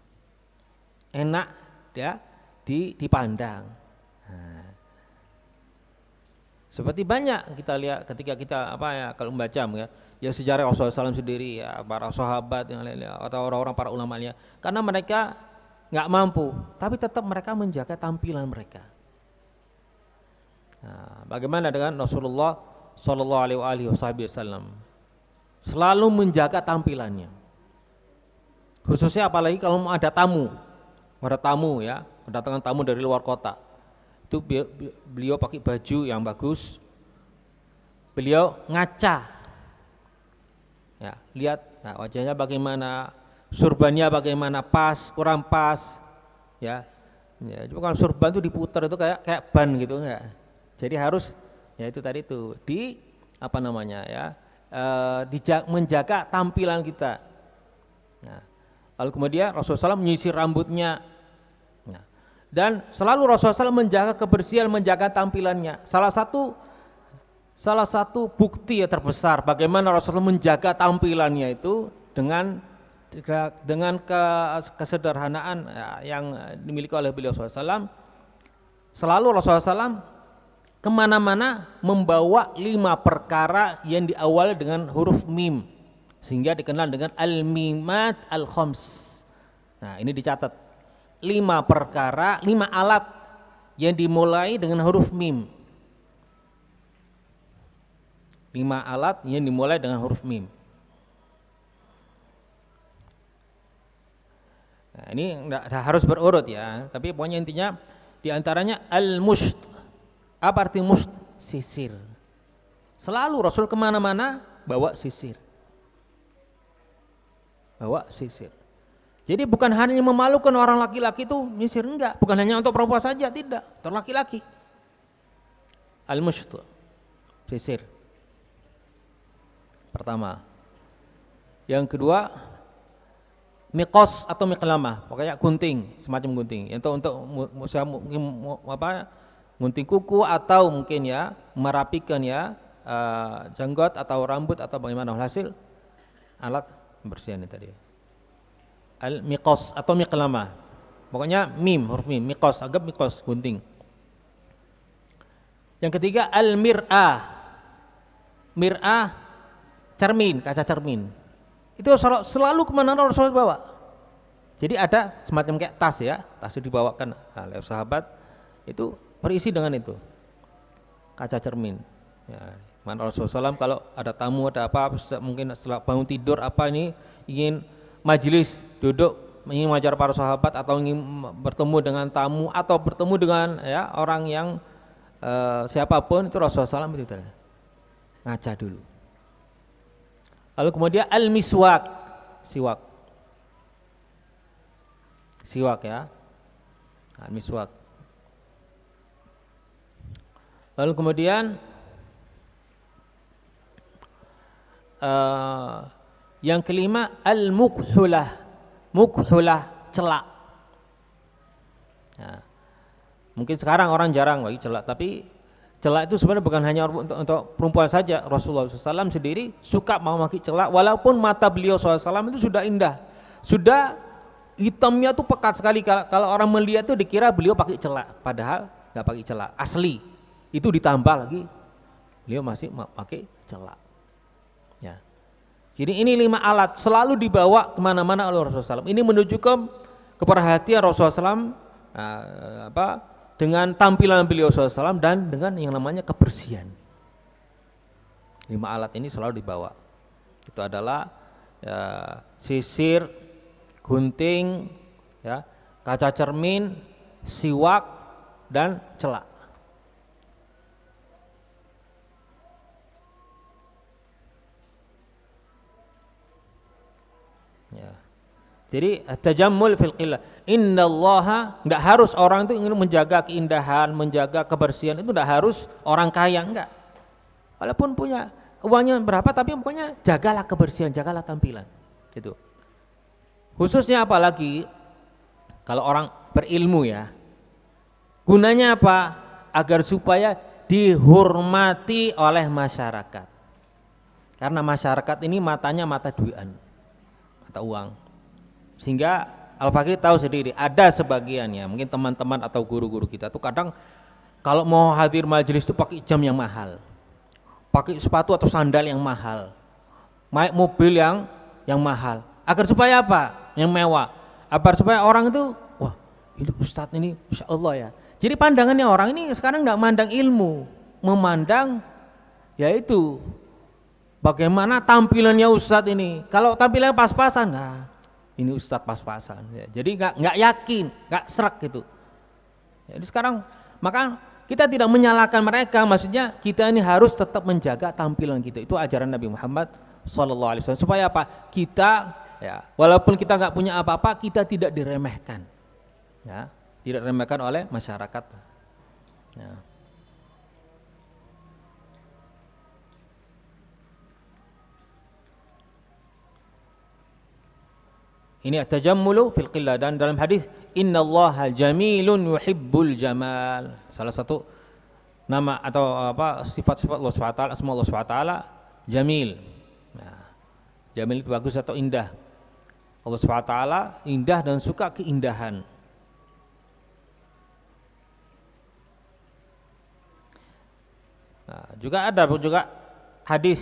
enak ya dipandang. Nah, seperti banyak kita lihat ketika kita kalau membaca sejarah Rasulullah SAW sendiri, para sahabat atau orang-orang para ulamanya, karena mereka nggak mampu, tapi tetap mereka menjaga tampilan mereka. Nah, bagaimana dengan Rasulullah Shallallahu Alaihi Wasallam? Selalu menjaga tampilannya. Khususnya apalagi kalau ada tamu kedatangan tamu dari luar kota, itu beliau pakai baju yang bagus, beliau ngaca, ya, lihat wajahnya bagaimana, surbannya bagaimana, pas, kurang pas, ya. Cuma kalau surban itu diputar itu kayak ban gitu ya. Jadi harus ya itu tadi itu menjaga tampilan kita. Nah, lalu kemudian Rasulullah SAW menyisir rambutnya. Nah, dan selalu Rasulullah SAW menjaga kebersihan, menjaga tampilannya. Salah satu bukti ya terbesar bagaimana Rasulullah menjaga tampilannya itu dengan kesederhanaan yang dimiliki oleh beliau SAW. Selalu Rasulullah SAW kemana-mana membawa 5 perkara yang diawali dengan huruf mim, sehingga dikenal dengan al-mimat al-khams. Nah, ini dicatat 5 perkara, 5 alat yang dimulai dengan huruf mim. 5 alat yang dimulai dengan huruf mim. Nah, ini enggak harus berurut ya, tapi pokoknya intinya diantaranya al-musht. Apa arti musht? Sisir. Selalu Rasul kemana-mana bawa sisir. Bawa sisir. Jadi bukan hanya memalukan orang laki-laki itu nyisir, enggak. Bukan hanya untuk perempuan saja, tidak. Untuk laki-laki. Al-musht, sisir. Pertama. Yang kedua, miqos atau miqlamah, pokoknya gunting, semacam gunting. Untuk gunting kuku atau mungkin ya merapikan ya jenggot atau rambut atau bagaimana, hasil alat pembersihan ini tadi. Al-miqos atau miqlamah. Pokoknya mim, huruf mim, miqos, agak miqos, gunting. Yang ketiga al-mir'ah. Mir'ah, cermin, kaca cermin. Itu selalu kemana Rasulullah bawa. Jadi ada semacam kayak tas ya, tas itu dibawakan oleh sahabat, itu berisi dengan itu kaca cermin. Ya, mana Rasulullah SAW kalau ada tamu ada apa, mungkin setelah bangun tidur apa ini ingin majelis duduk, ingin mengajar para sahabat atau ingin bertemu dengan tamu atau bertemu dengan ya orang yang siapapun, itu Rasulullah SAW itu ngaca dulu. Lalu kemudian al-miswak, siwak ya, al-miswak. Lalu kemudian yang kelima al-mukhulah, celak. Nah, mungkin sekarang orang jarang lagi celak, tapi celak itu sebenarnya bukan hanya untuk perempuan saja. Rasulullah SAW sendiri suka memakai celak, walaupun mata beliau SAW itu sudah indah, sudah hitamnya tuh pekat sekali. Kalau orang melihat tuh dikira beliau pakai celak, padahal nggak pakai celak asli. Itu ditambah lagi beliau masih pakai celak. Ya. Jadi ini 5 alat selalu dibawa kemana-mana oleh Rasulullah SAW. Ini menunjukkan keperhatian Rasulullah SAW dengan tampilan beliau SAW dan dengan yang namanya kebersihan. 5 alat ini selalu dibawa. Itu adalah ya, sisir, gunting, ya, kaca cermin, siwak, dan celak. Ya. Jadi tajammul fil qillah. Innallaha, enggak harus orang itu ingin menjaga keindahan, menjaga kebersihan, itu enggak harus orang kaya, enggak. Walaupun punya uangnya berapa, tapi pokoknya jagalah kebersihan, jagalah tampilan. Gitu. Khususnya apalagi kalau orang berilmu ya. Gunanya apa? Agar supaya dihormati oleh masyarakat. Karena masyarakat ini matanya mata duitan, mata uang. Sehingga Al-Fakir tahu sendiri, ada sebagian ya, mungkin teman-teman atau guru-guru kita tuh kadang kalau mau hadir majelis itu pakai jam yang mahal, pakai sepatu atau sandal yang mahal, naik mobil yang mahal. Agar supaya apa? Yang mewah. Agar supaya orang itu, wah ini Ustadz ini, Masya Allah ya. Jadi pandangannya orang ini sekarang nggak memandang ilmu, memandang yaitu bagaimana tampilannya Ustadz ini. Kalau tampilannya pas-pasan, nah ini Ustadz pas-pasan ya. Jadi nggak yakin, nggak serak gitu. Jadi sekarang maka kita tidak menyalahkan mereka, maksudnya kita ini harus tetap menjaga tampilan kita. Itu ajaran Nabi Muhammad SAW. Supaya apa? Kita ya, walaupun kita nggak punya apa-apa, kita tidak diremehkan, ya, tidak diremehkan oleh masyarakat. Ya. Ini at-tajammulu fil qillah, dan dalam hadis innallaha jamilun yuhibbul jamal. Salah satu nama atau apa sifat-sifat Allah Subhanahu wa taala, asma Allah Subhanahu wa taala jamil. Nah, jamil itu bagus atau indah. Allah Subhanahu wa taala indah dan suka keindahan. Nah, juga ada hadis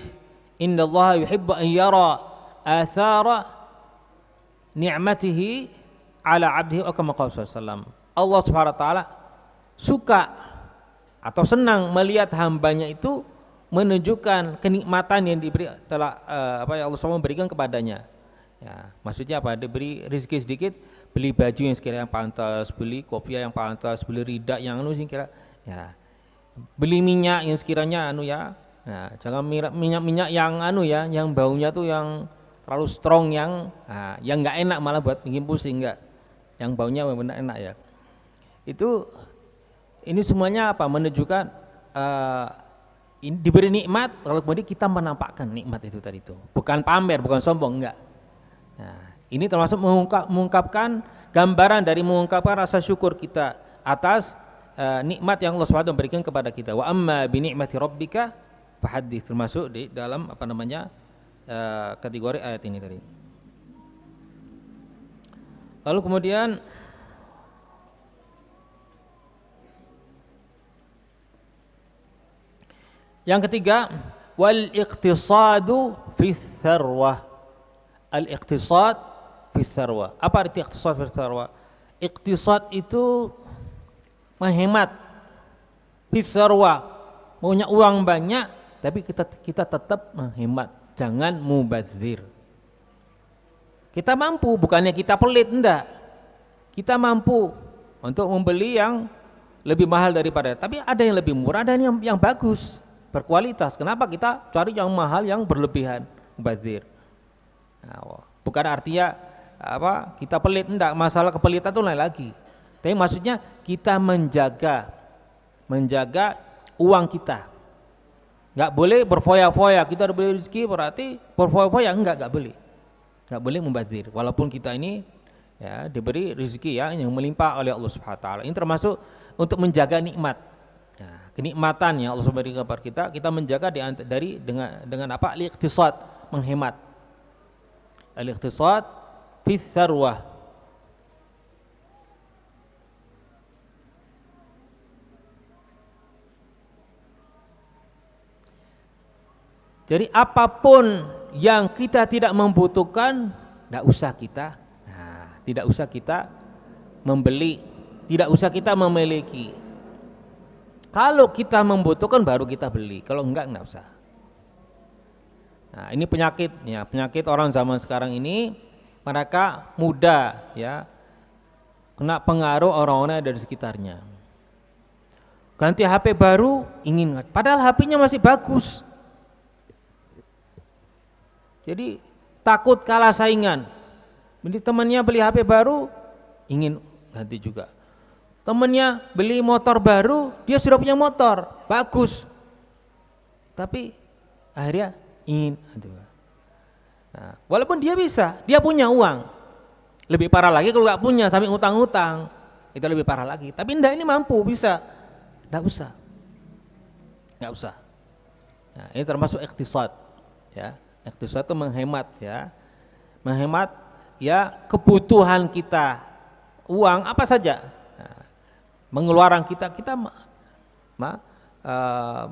innallaha yuhibbu an yara athara ni'matihi ala 'abdihi wa kama qala sallallahu. Allah Subhanahu wa taala suka atau senang melihat hambanya itu menunjukkan kenikmatan yang diberi telah Allah SWT berikan kepadanya. Ya, maksudnya apa? Diberi rezeki sedikit, beli baju yang sekiranya pantas, beli kopiah yang pantas, beli rida yang kira ya. Beli minyak yang sekiranya ya. Nah, jangan minyak yang yang baunya tuh yang terlalu strong, yang nggak enak, malah buat bikin pusing, enggak. Yang baunya benar enak ya. Ini semuanya apa? Menunjukkan diberi nikmat, kalau kemudian kita menampakkan nikmat itu tadi itu. Bukan pamer, bukan sombong, enggak. Nah, ini termasuk mengungkapkan gambaran dari mengungkapkan rasa syukur kita atas nikmat yang Allah SWT berikan kepada kita. Wa amma bi ni'mati rabbika fahaddits, termasuk di dalam kategori ayat ini tadi. Lalu kemudian yang ketiga, wal iqtisadu fi tsarwah. Al iqtisad fi tsarwah. Apa arti iqtisad fi tsarwah? Iqtisad itu menghemat, fi tsarwah, punya uang banyak tapi kita tetap menghemat. Jangan mubadzir. Kita mampu, bukannya kita pelit, enggak. Kita mampu untuk membeli yang lebih mahal daripada, tapi ada yang lebih murah dan yang bagus, berkualitas. Kenapa kita cari yang mahal yang berlebihan, mubadzir? Nah, bukan artinya kita pelit, enggak. Masalah kepelitan itu lain lagi. Tapi maksudnya kita menjaga uang kita. Nggak boleh berfoya-foya. Kita udah beli rezeki berarti berfoya-foya, nggak boleh membazir. Walaupun kita ini ya diberi rezeki ya yang melimpah oleh Allah Subhanahu wa taala. Ini termasuk untuk menjaga nikmat. Nah, kenikmatan yang Allah berikan kepada kita menjaga dengan apa? Al-iqtisad, menghemat. Al-iqtisad fi tsarwah. Jadi apapun yang kita tidak membutuhkan, tidak usah kita membeli, tidak usah kita memiliki. Kalau kita membutuhkan baru kita beli, kalau enggak usah. Nah, ini penyakit orang zaman sekarang ini, mereka mudah ya kena pengaruh orang-orang dari sekitarnya. Ganti HP baru ingin, padahal HP-nya masih bagus. Jadi takut kalah saingan. Jadi temannya beli HP baru, ingin ganti juga. Temannya beli motor baru, dia sudah punya motor, bagus. Tapi akhirnya ingin. Nah, walaupun dia punya uang. Lebih parah lagi kalau nggak punya, sampai utang-utang, itu lebih parah lagi. Tapi enggak, ini mampu, bisa. Nggak usah. Nah, ini termasuk iqtisad, ya. Iqtisad itu menghemat kebutuhan kita, uang apa saja, mengeluarkan kita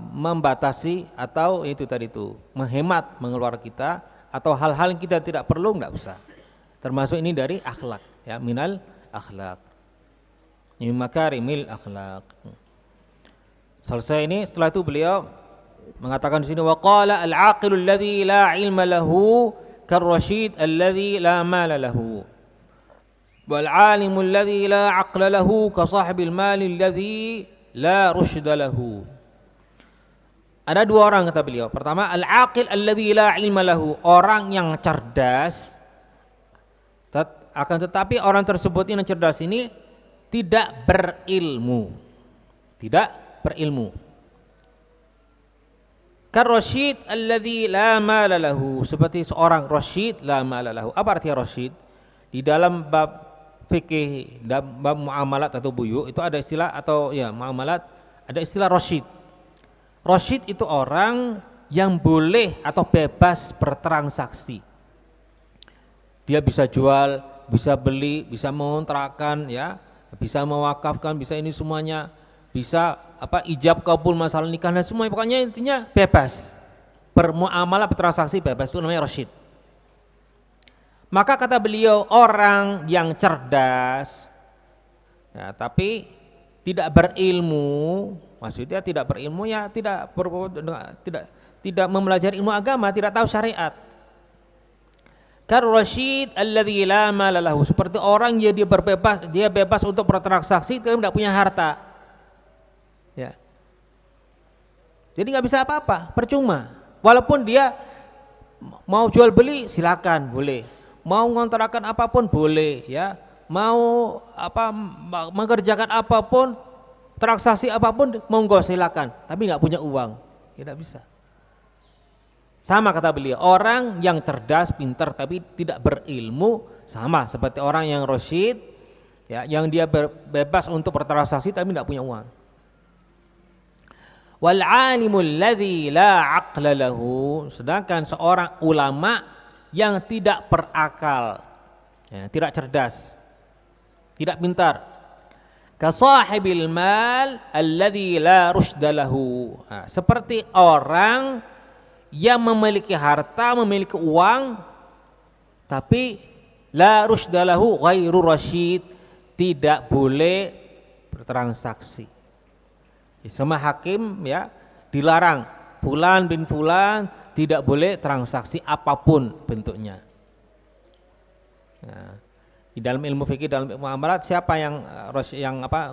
membatasi atau itu tadi itu menghemat mengeluarkan kita, atau hal-hal yang kita tidak perlu nggak usah. Termasuk ini dari akhlak, ya, minal akhlak, min makarimil akhlak. Selesai ini, setelah itu beliau mengatakan di sini, wa qala al-aqil alladhi la ilma lahu kar-rasyid alladhi la mala lahu wal 'alim alladhi la 'aqla lahu ka sahibil mal alladhi la rusyda lahu. Ada dua orang kata beliau. Pertama, al-aqil alladzi la ilma lahu, orang yang cerdas. Akan tetapi orang tersebut yang cerdas ini tidak berilmu. Tidak berilmu. Kar-rasyid alladzi la mala lahu, seperti seorang rasyid la mala lahu. Apa arti rasyid? Di dalam bab fikih, dalam bab muamalat atau buyu itu ada istilah, atau ya muamalat, ada istilah rasyid. Rasyid itu orang yang boleh atau bebas bertransaksi. Dia bisa jual, bisa beli, bisa mengontrakkan, ya, bisa mewakafkan, bisa ini semuanya, bisa ijab kabul masalah nikah dan semua, pokoknya intinya bebas bermuamalah, bertransaksi bebas, itu namanya rasyid. Maka kata beliau, orang yang cerdas ya, tapi tidak berilmu, maksudnya tidak berilmu ya tidak mempelajari ilmu agama, tidak tahu syariat. Kar-rasyid alladzi la mala lahu, seperti orang yang dia bebas untuk bertransaksi tapi tidak punya harta. Ya. Jadi nggak bisa apa-apa, percuma. Walaupun dia mau jual beli silakan, boleh. Mau ngontrakan apapun boleh, ya. Mau mengerjakan apapun, transaksi apapun monggo silakan, tapi nggak punya uang, tidak bisa. Sama kata beliau, orang yang cerdas, pintar tapi tidak berilmu sama seperti orang yang rasyid, ya, yang dia bebas untuk bertransaksi tapi tidak punya uang. Wal alimul ladzi la aqla lahu, sedangkan seorang ulama yang tidak berakal, ya, tidak cerdas, tidak pintar. Ka sahibil mal alladzi la rusyda lahu, seperti orang yang memiliki harta, memiliki uang, tapi la rusyda lahu ghairu rasyid, tidak boleh bertransaksi. Sama hakim, ya, dilarang fulan bin fulan tidak boleh transaksi apapun bentuknya. Nah, di dalam ilmu fikih, dalam ilmu muamalat, siapa yang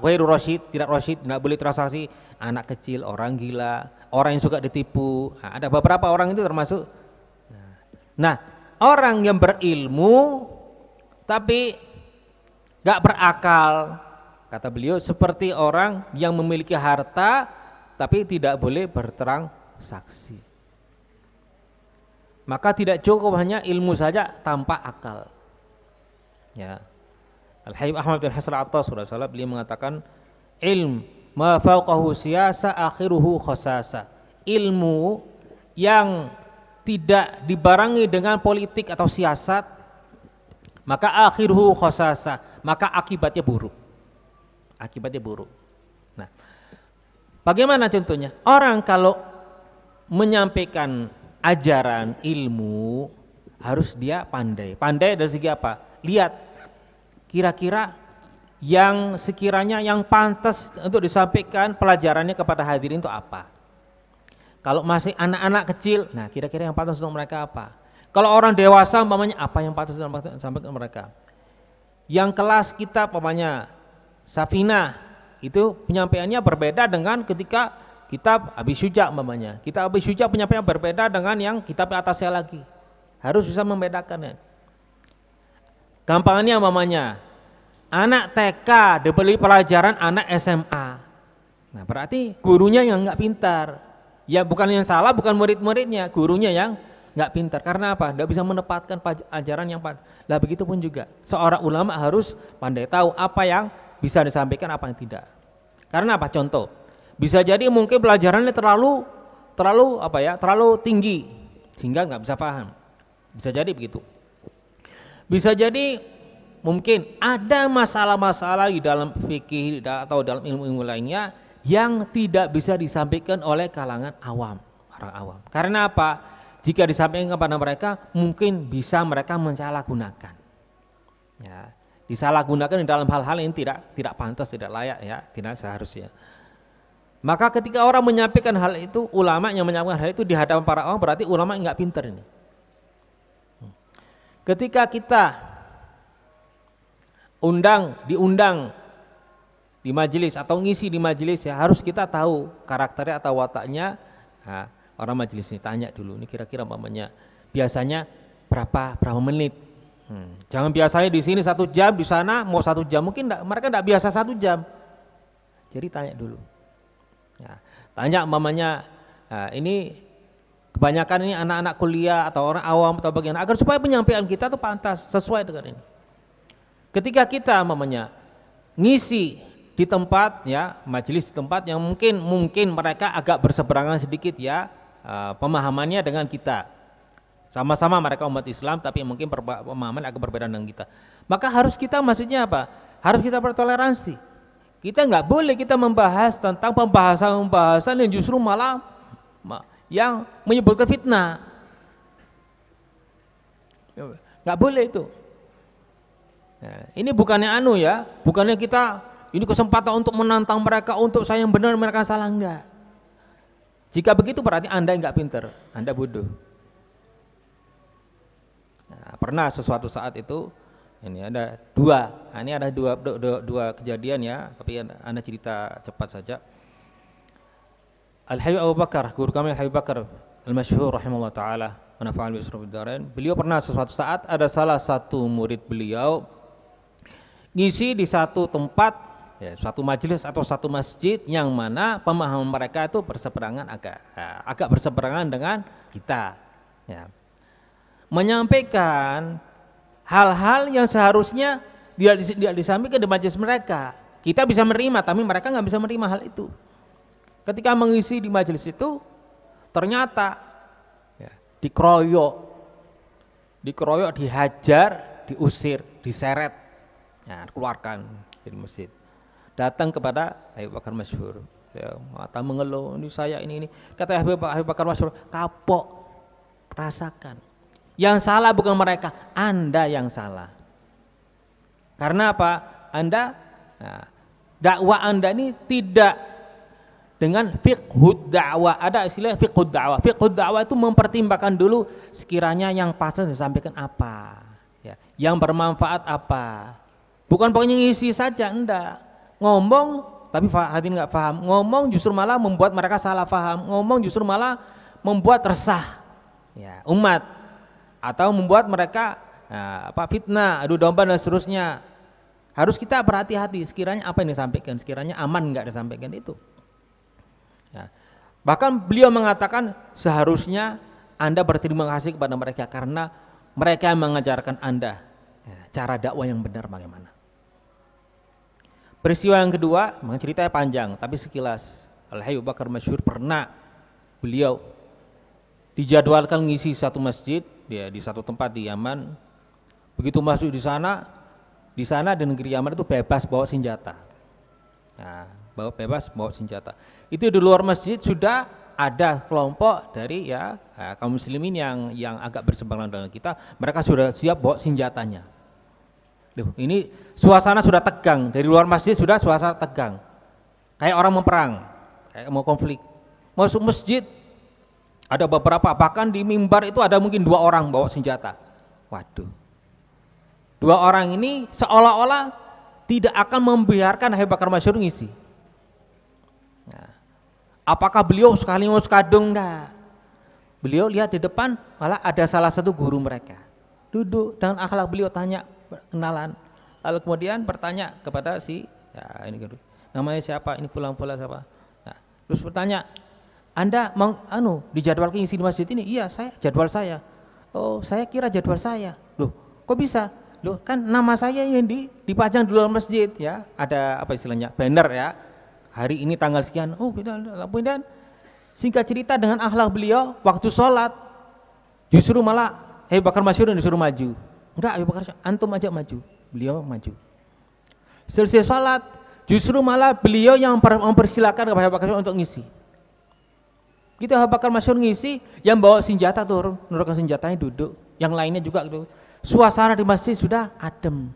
ghairu rasyid, tidak rasyid, tidak boleh transaksi? Anak kecil, orang gila, orang yang suka ditipu. Nah, ada beberapa orang itu termasuk. Nah, orang yang berilmu tapi gak berakal, kata beliau, seperti orang yang memiliki harta tapi tidak boleh bertransaksi. Maka tidak cukup hanya ilmu saja tanpa akal. Ya. Al-Habib Ahmad bin Hasan Al-Attas beliau mengatakan, ilm ma fawqahu siyasa akhiruhu khasasa. Ilmu yang tidak dibarengi dengan politik atau siasat, maka akhiruhu khasasa, maka akibatnya buruk. Akibatnya buruk. Nah, bagaimana contohnya? Orang kalau menyampaikan ajaran ilmu harus dia pandai. Pandai dari segi apa? Lihat kira-kira yang sekiranya yang pantas untuk disampaikan pelajarannya kepada hadirin itu apa. Kalau masih anak-anak kecil, nah kira-kira yang pantas untuk mereka apa. Kalau orang dewasa umpamanya apa yang pantas untuk disampaikan ke mereka. Yang kelas kita umpamanya Safinah, itu penyampaiannya berbeda dengan ketika kitab Abi Syuja umpamanya. Kitab Abi Syuja penyampaiannya berbeda dengan yang kitab atasnya lagi. Harus bisa membedakan, ya. Gampangannya umpamanya anak TK diberi pelajaran anak SMA. Nah, berarti gurunya yang nggak pintar. Ya bukan yang salah, bukan murid-muridnya, gurunya yang nggak pintar. Karena apa? Nggak bisa menempatkan ajaran yang pantas. Lah begitu pun juga seorang ulama harus pandai tahu apa yang bisa disampaikan, apa yang tidak. Karena apa? Contoh, bisa jadi mungkin pelajarannya terlalu tinggi sehingga nggak bisa paham. Bisa jadi begitu. Bisa jadi mungkin ada masalah-masalah di dalam fikih atau dalam ilmu-ilmu lainnya yang tidak bisa disampaikan oleh kalangan awam, orang awam. Karena apa? Jika disampaikan kepada mereka, mungkin bisa mereka mensalahgunakan. Ya, disalahgunakan di dalam hal-hal yang tidak pantas, tidak layak, ya, tidak seharusnya. Maka ketika orang menyampaikan hal itu, ulama yang menyampaikan hal itu di hadapan para awam, berarti ulama enggak pintar ini. Ketika kita diundang di majelis atau ngisi di majelis ya, harus kita tahu karakternya atau wataknya. Nah, orang majelis ini tanya dulu, ini kira-kira mamanya biasanya berapa menit. Jangan biasanya di sini 1 jam, di sana mau 1 jam, mungkin mereka tidak biasa 1 jam. Jadi tanya dulu. Ya, tanya mamanya, ini kebanyakan ini anak-anak kuliah atau orang awam atau bagian, agar supaya penyampaian kita tuh pantas sesuai dengan ini. Ketika kita mamanya ngisi di tempat ya, majelis di tempat yang mungkin mereka agak berseberangan sedikit ya, pemahamannya dengan kita. Sama-sama mereka umat Islam tapi mungkin pemahaman agak berbeda dengan kita. Maka harus kita, maksudnya apa? Harus kita bertoleransi. Kita nggak boleh kita membahas tentang pembahasan yang justru malah yang menyebutkan fitnah. Nggak boleh itu. Nah, ini bukannya bukannya kita ini kesempatan untuk menantang mereka, untuk saya yang benar mereka salah, enggak. Jika begitu berarti Anda nggak pinter, Anda bodoh. Nah, pernah sesuatu saat itu ini ada dua kejadian ya, tapi Anda cerita cepat saja. Al-Habib Abu Bakar, guru kami Al-Habib Bakar Al-Masyhur rahimahullah taala, wa nafa'ana bi sirril darain. Beliau pernah sesuatu saat ada salah satu murid beliau ngisi di satu tempat ya, suatu majelis atau satu masjid yang mana pemahaman mereka itu agak berseberangan dengan kita ya. Menyampaikan hal-hal yang seharusnya tidak disampaikan di majelis mereka. Kita bisa menerima, tapi mereka nggak bisa menerima hal itu. Ketika mengisi di majelis itu, ternyata ya, dikeroyok, dihajar, diusir, diseret, ya, keluarkan dari masjid. Datang kepada Habib Bakar Masyhur, ya, mata mengeluh, ini saya ini. Kata Habib Bakar Masyhur, kapok, rasakan. Yang salah bukan mereka, Anda yang salah. Karena apa? Dakwah Anda ini tidak dengan fiqhud dakwah. Ada istilah fiqhud dakwah. Fiqhud dakwah itu mempertimbangkan dulu sekiranya yang pas disampaikan apa, ya, yang bermanfaat apa. Bukan pokoknya ngisi saja, enggak. Ngomong tapi hadirin nggak paham. Ngomong justru malah membuat mereka salah paham. Ngomong justru malah membuat resah, ya, umat. Atau membuat mereka fitnah, adu domba dan seterusnya. Harus kita berhati-hati sekiranya apa yang disampaikan, sekiranya aman enggak disampaikan itu ya. Bahkan beliau mengatakan seharusnya Anda berterima kasih kepada mereka karena mereka yang mengajarkan Anda ya, cara dakwah yang benar bagaimana. Peristiwa yang kedua, ceritanya panjang tapi sekilas. Al-Habib Bakar Masyhur pernah beliau dijadwalkan ngisi satu masjid dia di satu tempat di Yaman. Begitu masuk di sana di negeri Yaman itu bebas bawa senjata. Nah, bebas bawa senjata. Itu di luar masjid sudah ada kelompok dari kaum muslimin yang agak berseberangan dengan kita. Mereka sudah siap bawa senjatanya. Ini suasana sudah tegang, dari luar masjid sudah suasana tegang. Kayak orang mau perang, kayak mau konflik. Masuk masjid ada beberapa, bahkan di mimbar itu ada mungkin 2 orang bawa senjata. Waduh, 2 orang ini seolah-olah tidak akan membiarkan Habib Bakar Masyhur ngisi. Nah, apakah beliau sekaligus kadung? Enggak. Beliau lihat di depan malah ada salah satu guru mereka duduk dengan akhlak beliau, tanya kenalan, lalu kemudian bertanya kepada ini guru, namanya siapa, ini pulang-pulang siapa. Nah, terus bertanya, Anda dijadwalkan isi di masjid ini? Iya, jadwal saya. Oh, saya kira jadwal saya. Loh, kok bisa? Loh, kan nama saya yang dipajang di luar masjid ya. Ada apa istilahnya? Banner ya. Hari ini tanggal sekian. Oh, kemudian singkat cerita dengan akhlak beliau waktu sholat justru malah Habib Bakar Masyhur disuruh maju. Enggak, Habib Bakar, antum aja maju. Beliau maju. Selesai sholat justru malah beliau yang mempersilakan kepada Habib Bakar Masyhur untuk ngisi. Kita Habib Bakar Masyhur ngisi, yang bawa senjata turun, menurunkan senjatanya duduk, yang lainnya juga gitu. Suasana di masjid sudah adem.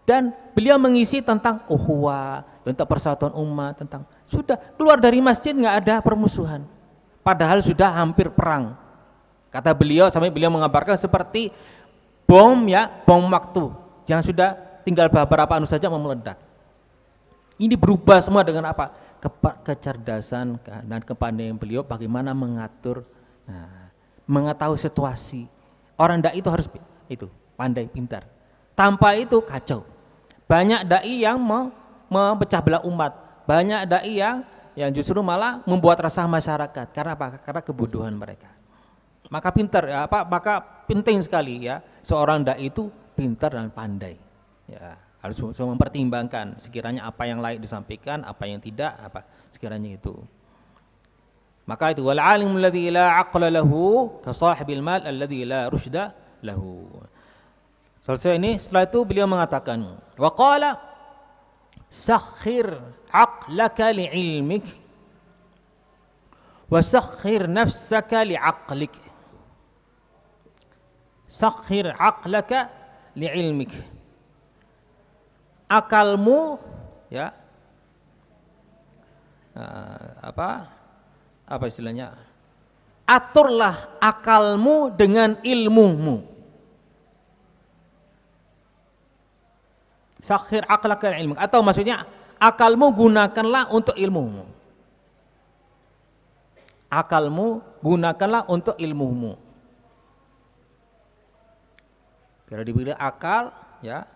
Dan beliau mengisi tentang ukhuwah, tentang persatuan umat, tentang sudah keluar dari masjid nggak ada permusuhan. Padahal sudah hampir perang. Kata beliau, sampai beliau mengabarkan seperti bom waktu yang sudah tinggal beberapa anu saja mau meledak. Ini berubah semua dengan apa? Kecerdasan dan kepandaian beliau bagaimana mengatur, mengetahui situasi. Orang dai itu harus itu pandai, pintar. Tanpa itu kacau. Banyak dai yang memecah belah umat. Banyak dai yang justru malah membuat resah masyarakat. Karena apa? Karena kebodohan mereka. Maka pintar ya, maka penting sekali ya seorang dai itu pintar dan pandai. Ya, harus mempertimbangkan sekiranya apa yang layak disampaikan, apa yang tidak, apa sekiranya itu. Maka itu wal alimul ladzi la aqla lahu ka sahibil mal alladzi la rusyda lahu. Selesai ini, setelah itu beliau mengatakan wa qala sakhir aqlaka li'ilmik wa sakhir nafsaka li'aqlik. Sakhir aqlaka li'ilmik. Akalmu ya apa istilahnya, aturlah akalmu dengan ilmumu. Sakhir aqlaka ilmu, atau maksudnya akalmu gunakanlah untuk ilmumu. Akalmu gunakanlah untuk ilmumu. Kalau dibilang akal ya,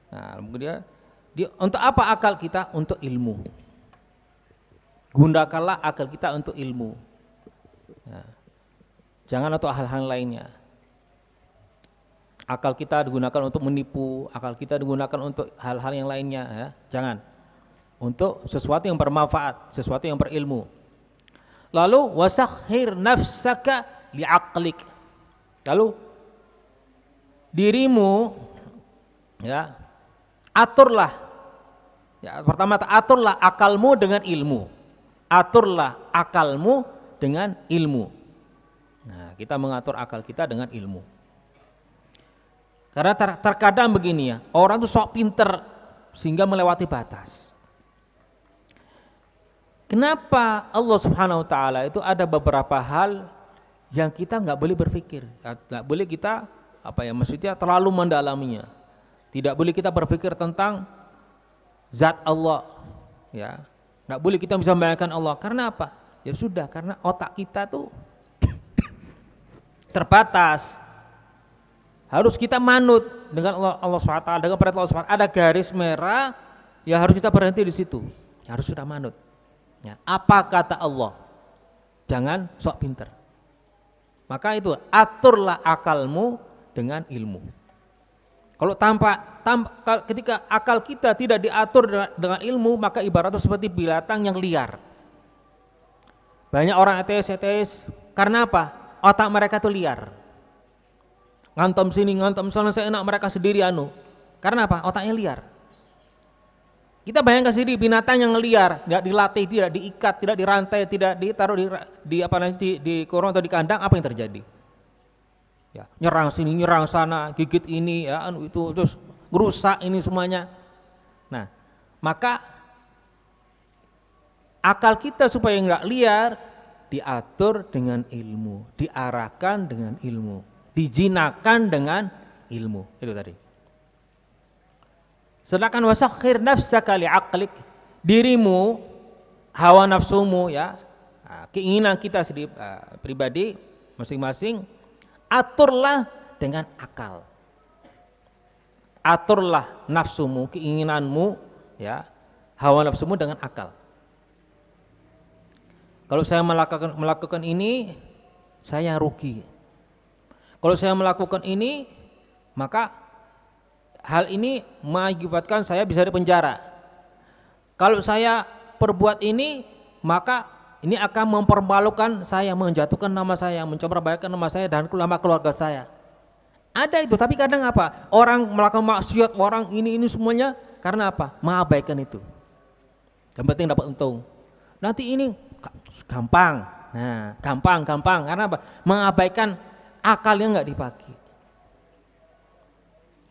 nah kemudian untuk apa akal kita? Untuk ilmu. Gunakanlah akal kita untuk ilmu. Nah, jangan untuk hal-hal lainnya. Akal kita digunakan untuk menipu, akal kita digunakan untuk hal-hal yang lainnya ya. Jangan. Untuk sesuatu yang bermanfaat, sesuatu yang berilmu. Lalu wasakhir nafsaka li'aqlik. Lalu dirimu ya, aturlah ya, pertama aturlah akalmu dengan ilmu. Aturlah akalmu dengan ilmu. Nah, kita mengatur akal kita dengan ilmu. Karena terkadang begini ya, orang tuh sok pinter sehingga melewati batas. Kenapa Allah Subhanahu wa taala itu ada beberapa hal yang kita nggak boleh berpikir, nggak boleh kita maksudnya terlalu mendalaminya. Tidak boleh kita berpikir tentang zat Allah, ya. Nggak boleh kita bisa membayangkan Allah. Karena apa? Ya sudah, karena otak kita tuh terbatas. Harus kita manut dengan Allah SWT, dengan perintah Allah SWT. Ada garis merah, ya harus kita berhenti di situ. Harus sudah manut. Ya, apa kata Allah? Jangan sok pinter. Maka itu aturlah akalmu dengan ilmu. Kalau ketika akal kita tidak diatur dengan ilmu, maka ibaratnya seperti binatang yang liar. Banyak orang ateis, karena apa? Otak mereka itu liar. Ngantem sini, ngantem sana, seenak mereka sendiri Karena apa? Otaknya liar. Kita bayangkan sendiri binatang yang liar, tidak dilatih, tidak diikat, tidak dirantai, tidak ditaruh di kurung atau di kandang, apa yang terjadi? Ya, nyerang sini, nyerang sana, gigit ini, ya, itu terus merusak ini semuanya. Nah, maka akal kita supaya enggak liar diatur dengan ilmu, diarahkan dengan ilmu, dijinakan dengan ilmu. Itu tadi. Sedangkan wasakhir nafsaka li'aqlik, dirimu, hawa nafsumu ya, keinginan kita sendiri pribadi masing-masing, aturlah dengan akal. Aturlah nafsumu, keinginanmu ya, hawa nafsumu dengan akal. Kalau saya melakukan ini, saya rugi. Kalau saya melakukan ini, maka hal ini mengakibatkan saya bisa dipenjara. Kalau saya perbuat ini, maka ini akan mempermalukan saya, menjatuhkan nama saya, mencoba-cobakan nama saya dan nama keluarga saya. Ada itu, tapi kadang apa? Orang melakukan maksiat, orang ini semuanya karena apa? Mengabaikan itu. Yang penting dapat untung. Nanti ini gampang. Nah, gampang karena apa? Mengabaikan akal yang enggak dipakai.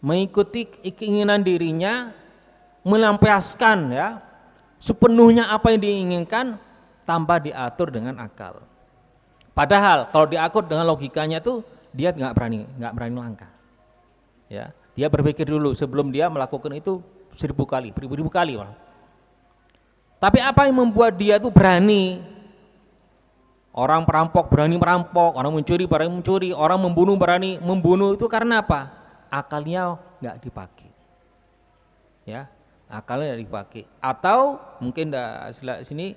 Mengikuti keinginan dirinya, melampiaskan ya sepenuhnya apa yang diinginkan tanpa diatur dengan akal. Padahal kalau diatur dengan logikanya tuh dia nggak berani langkah. Ya, dia berpikir dulu sebelum dia melakukan itu 1000 kali, beribu-ribu kali. Tapi apa yang membuat dia itu berani? Orang perampok berani merampok, orang mencuri berani mencuri, orang membunuh berani membunuh, itu karena apa? Akalnya nggak dipakai. Ya, akalnya nggak dipakai. Atau mungkin sini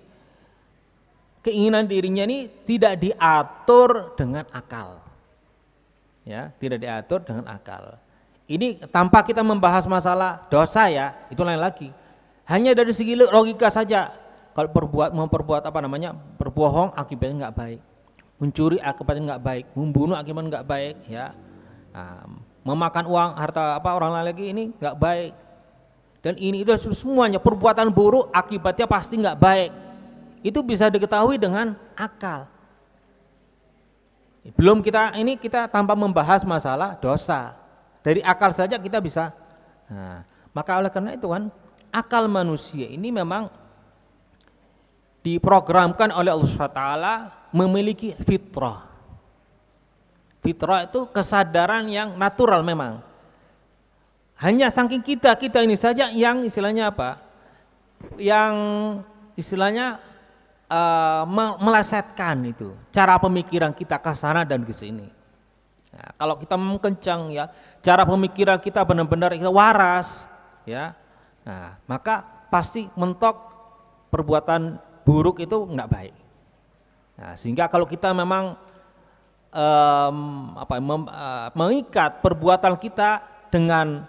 keinginan dirinya ini tidak diatur dengan akal. Ya, tidak diatur dengan akal. Ini tanpa kita membahas masalah dosa ya, itu lain lagi. Hanya dari segi logika saja. Kalau memperbuat apa namanya, berbohong akibatnya nggak baik, mencuri akibatnya nggak baik, membunuh akibatnya nggak baik, ya, memakan uang harta apa orang lain lagi ini nggak baik. Dan ini itu semuanya perbuatan buruk akibatnya pasti nggak baik. Itu bisa diketahui dengan akal. Belum kita tanpa membahas masalah dosa, dari akal saja kita bisa. Nah, maka oleh karena itu kan akal manusia ini memang diprogramkan oleh Allah SWT memiliki fitrah. Fitrah itu kesadaran yang natural memang. Hanya saking kita ini saja yang istilahnya apa? Yang istilahnya melesetkan itu cara pemikiran kita ke sana dan ke sini. Nah, kalau kita kencang ya, cara pemikiran kita benar-benar kita waras ya. Nah, maka pasti mentok perbuatan buruk itu enggak baik. Nah, sehingga kalau kita memang mengikat perbuatan kita dengan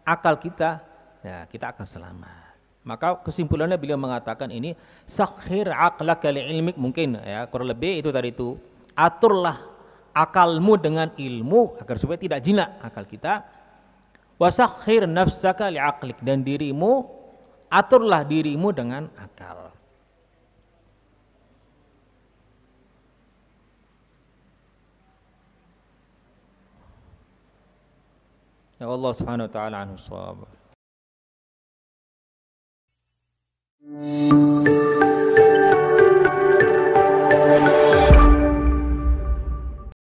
akal kita, ya kita akan selamat. Maka kesimpulannya beliau mengatakan ini sakhir aqlaka li'ilmik, mungkin ya kurang lebih itu tadi itu, aturlah akalmu dengan ilmu agar supaya tidak jinak akal kita. Wasakhir nafsaka li'aqlik, dan dirimu aturlah dirimu dengan akal. Ya Allah Subhanahu wa taala anhu shawab.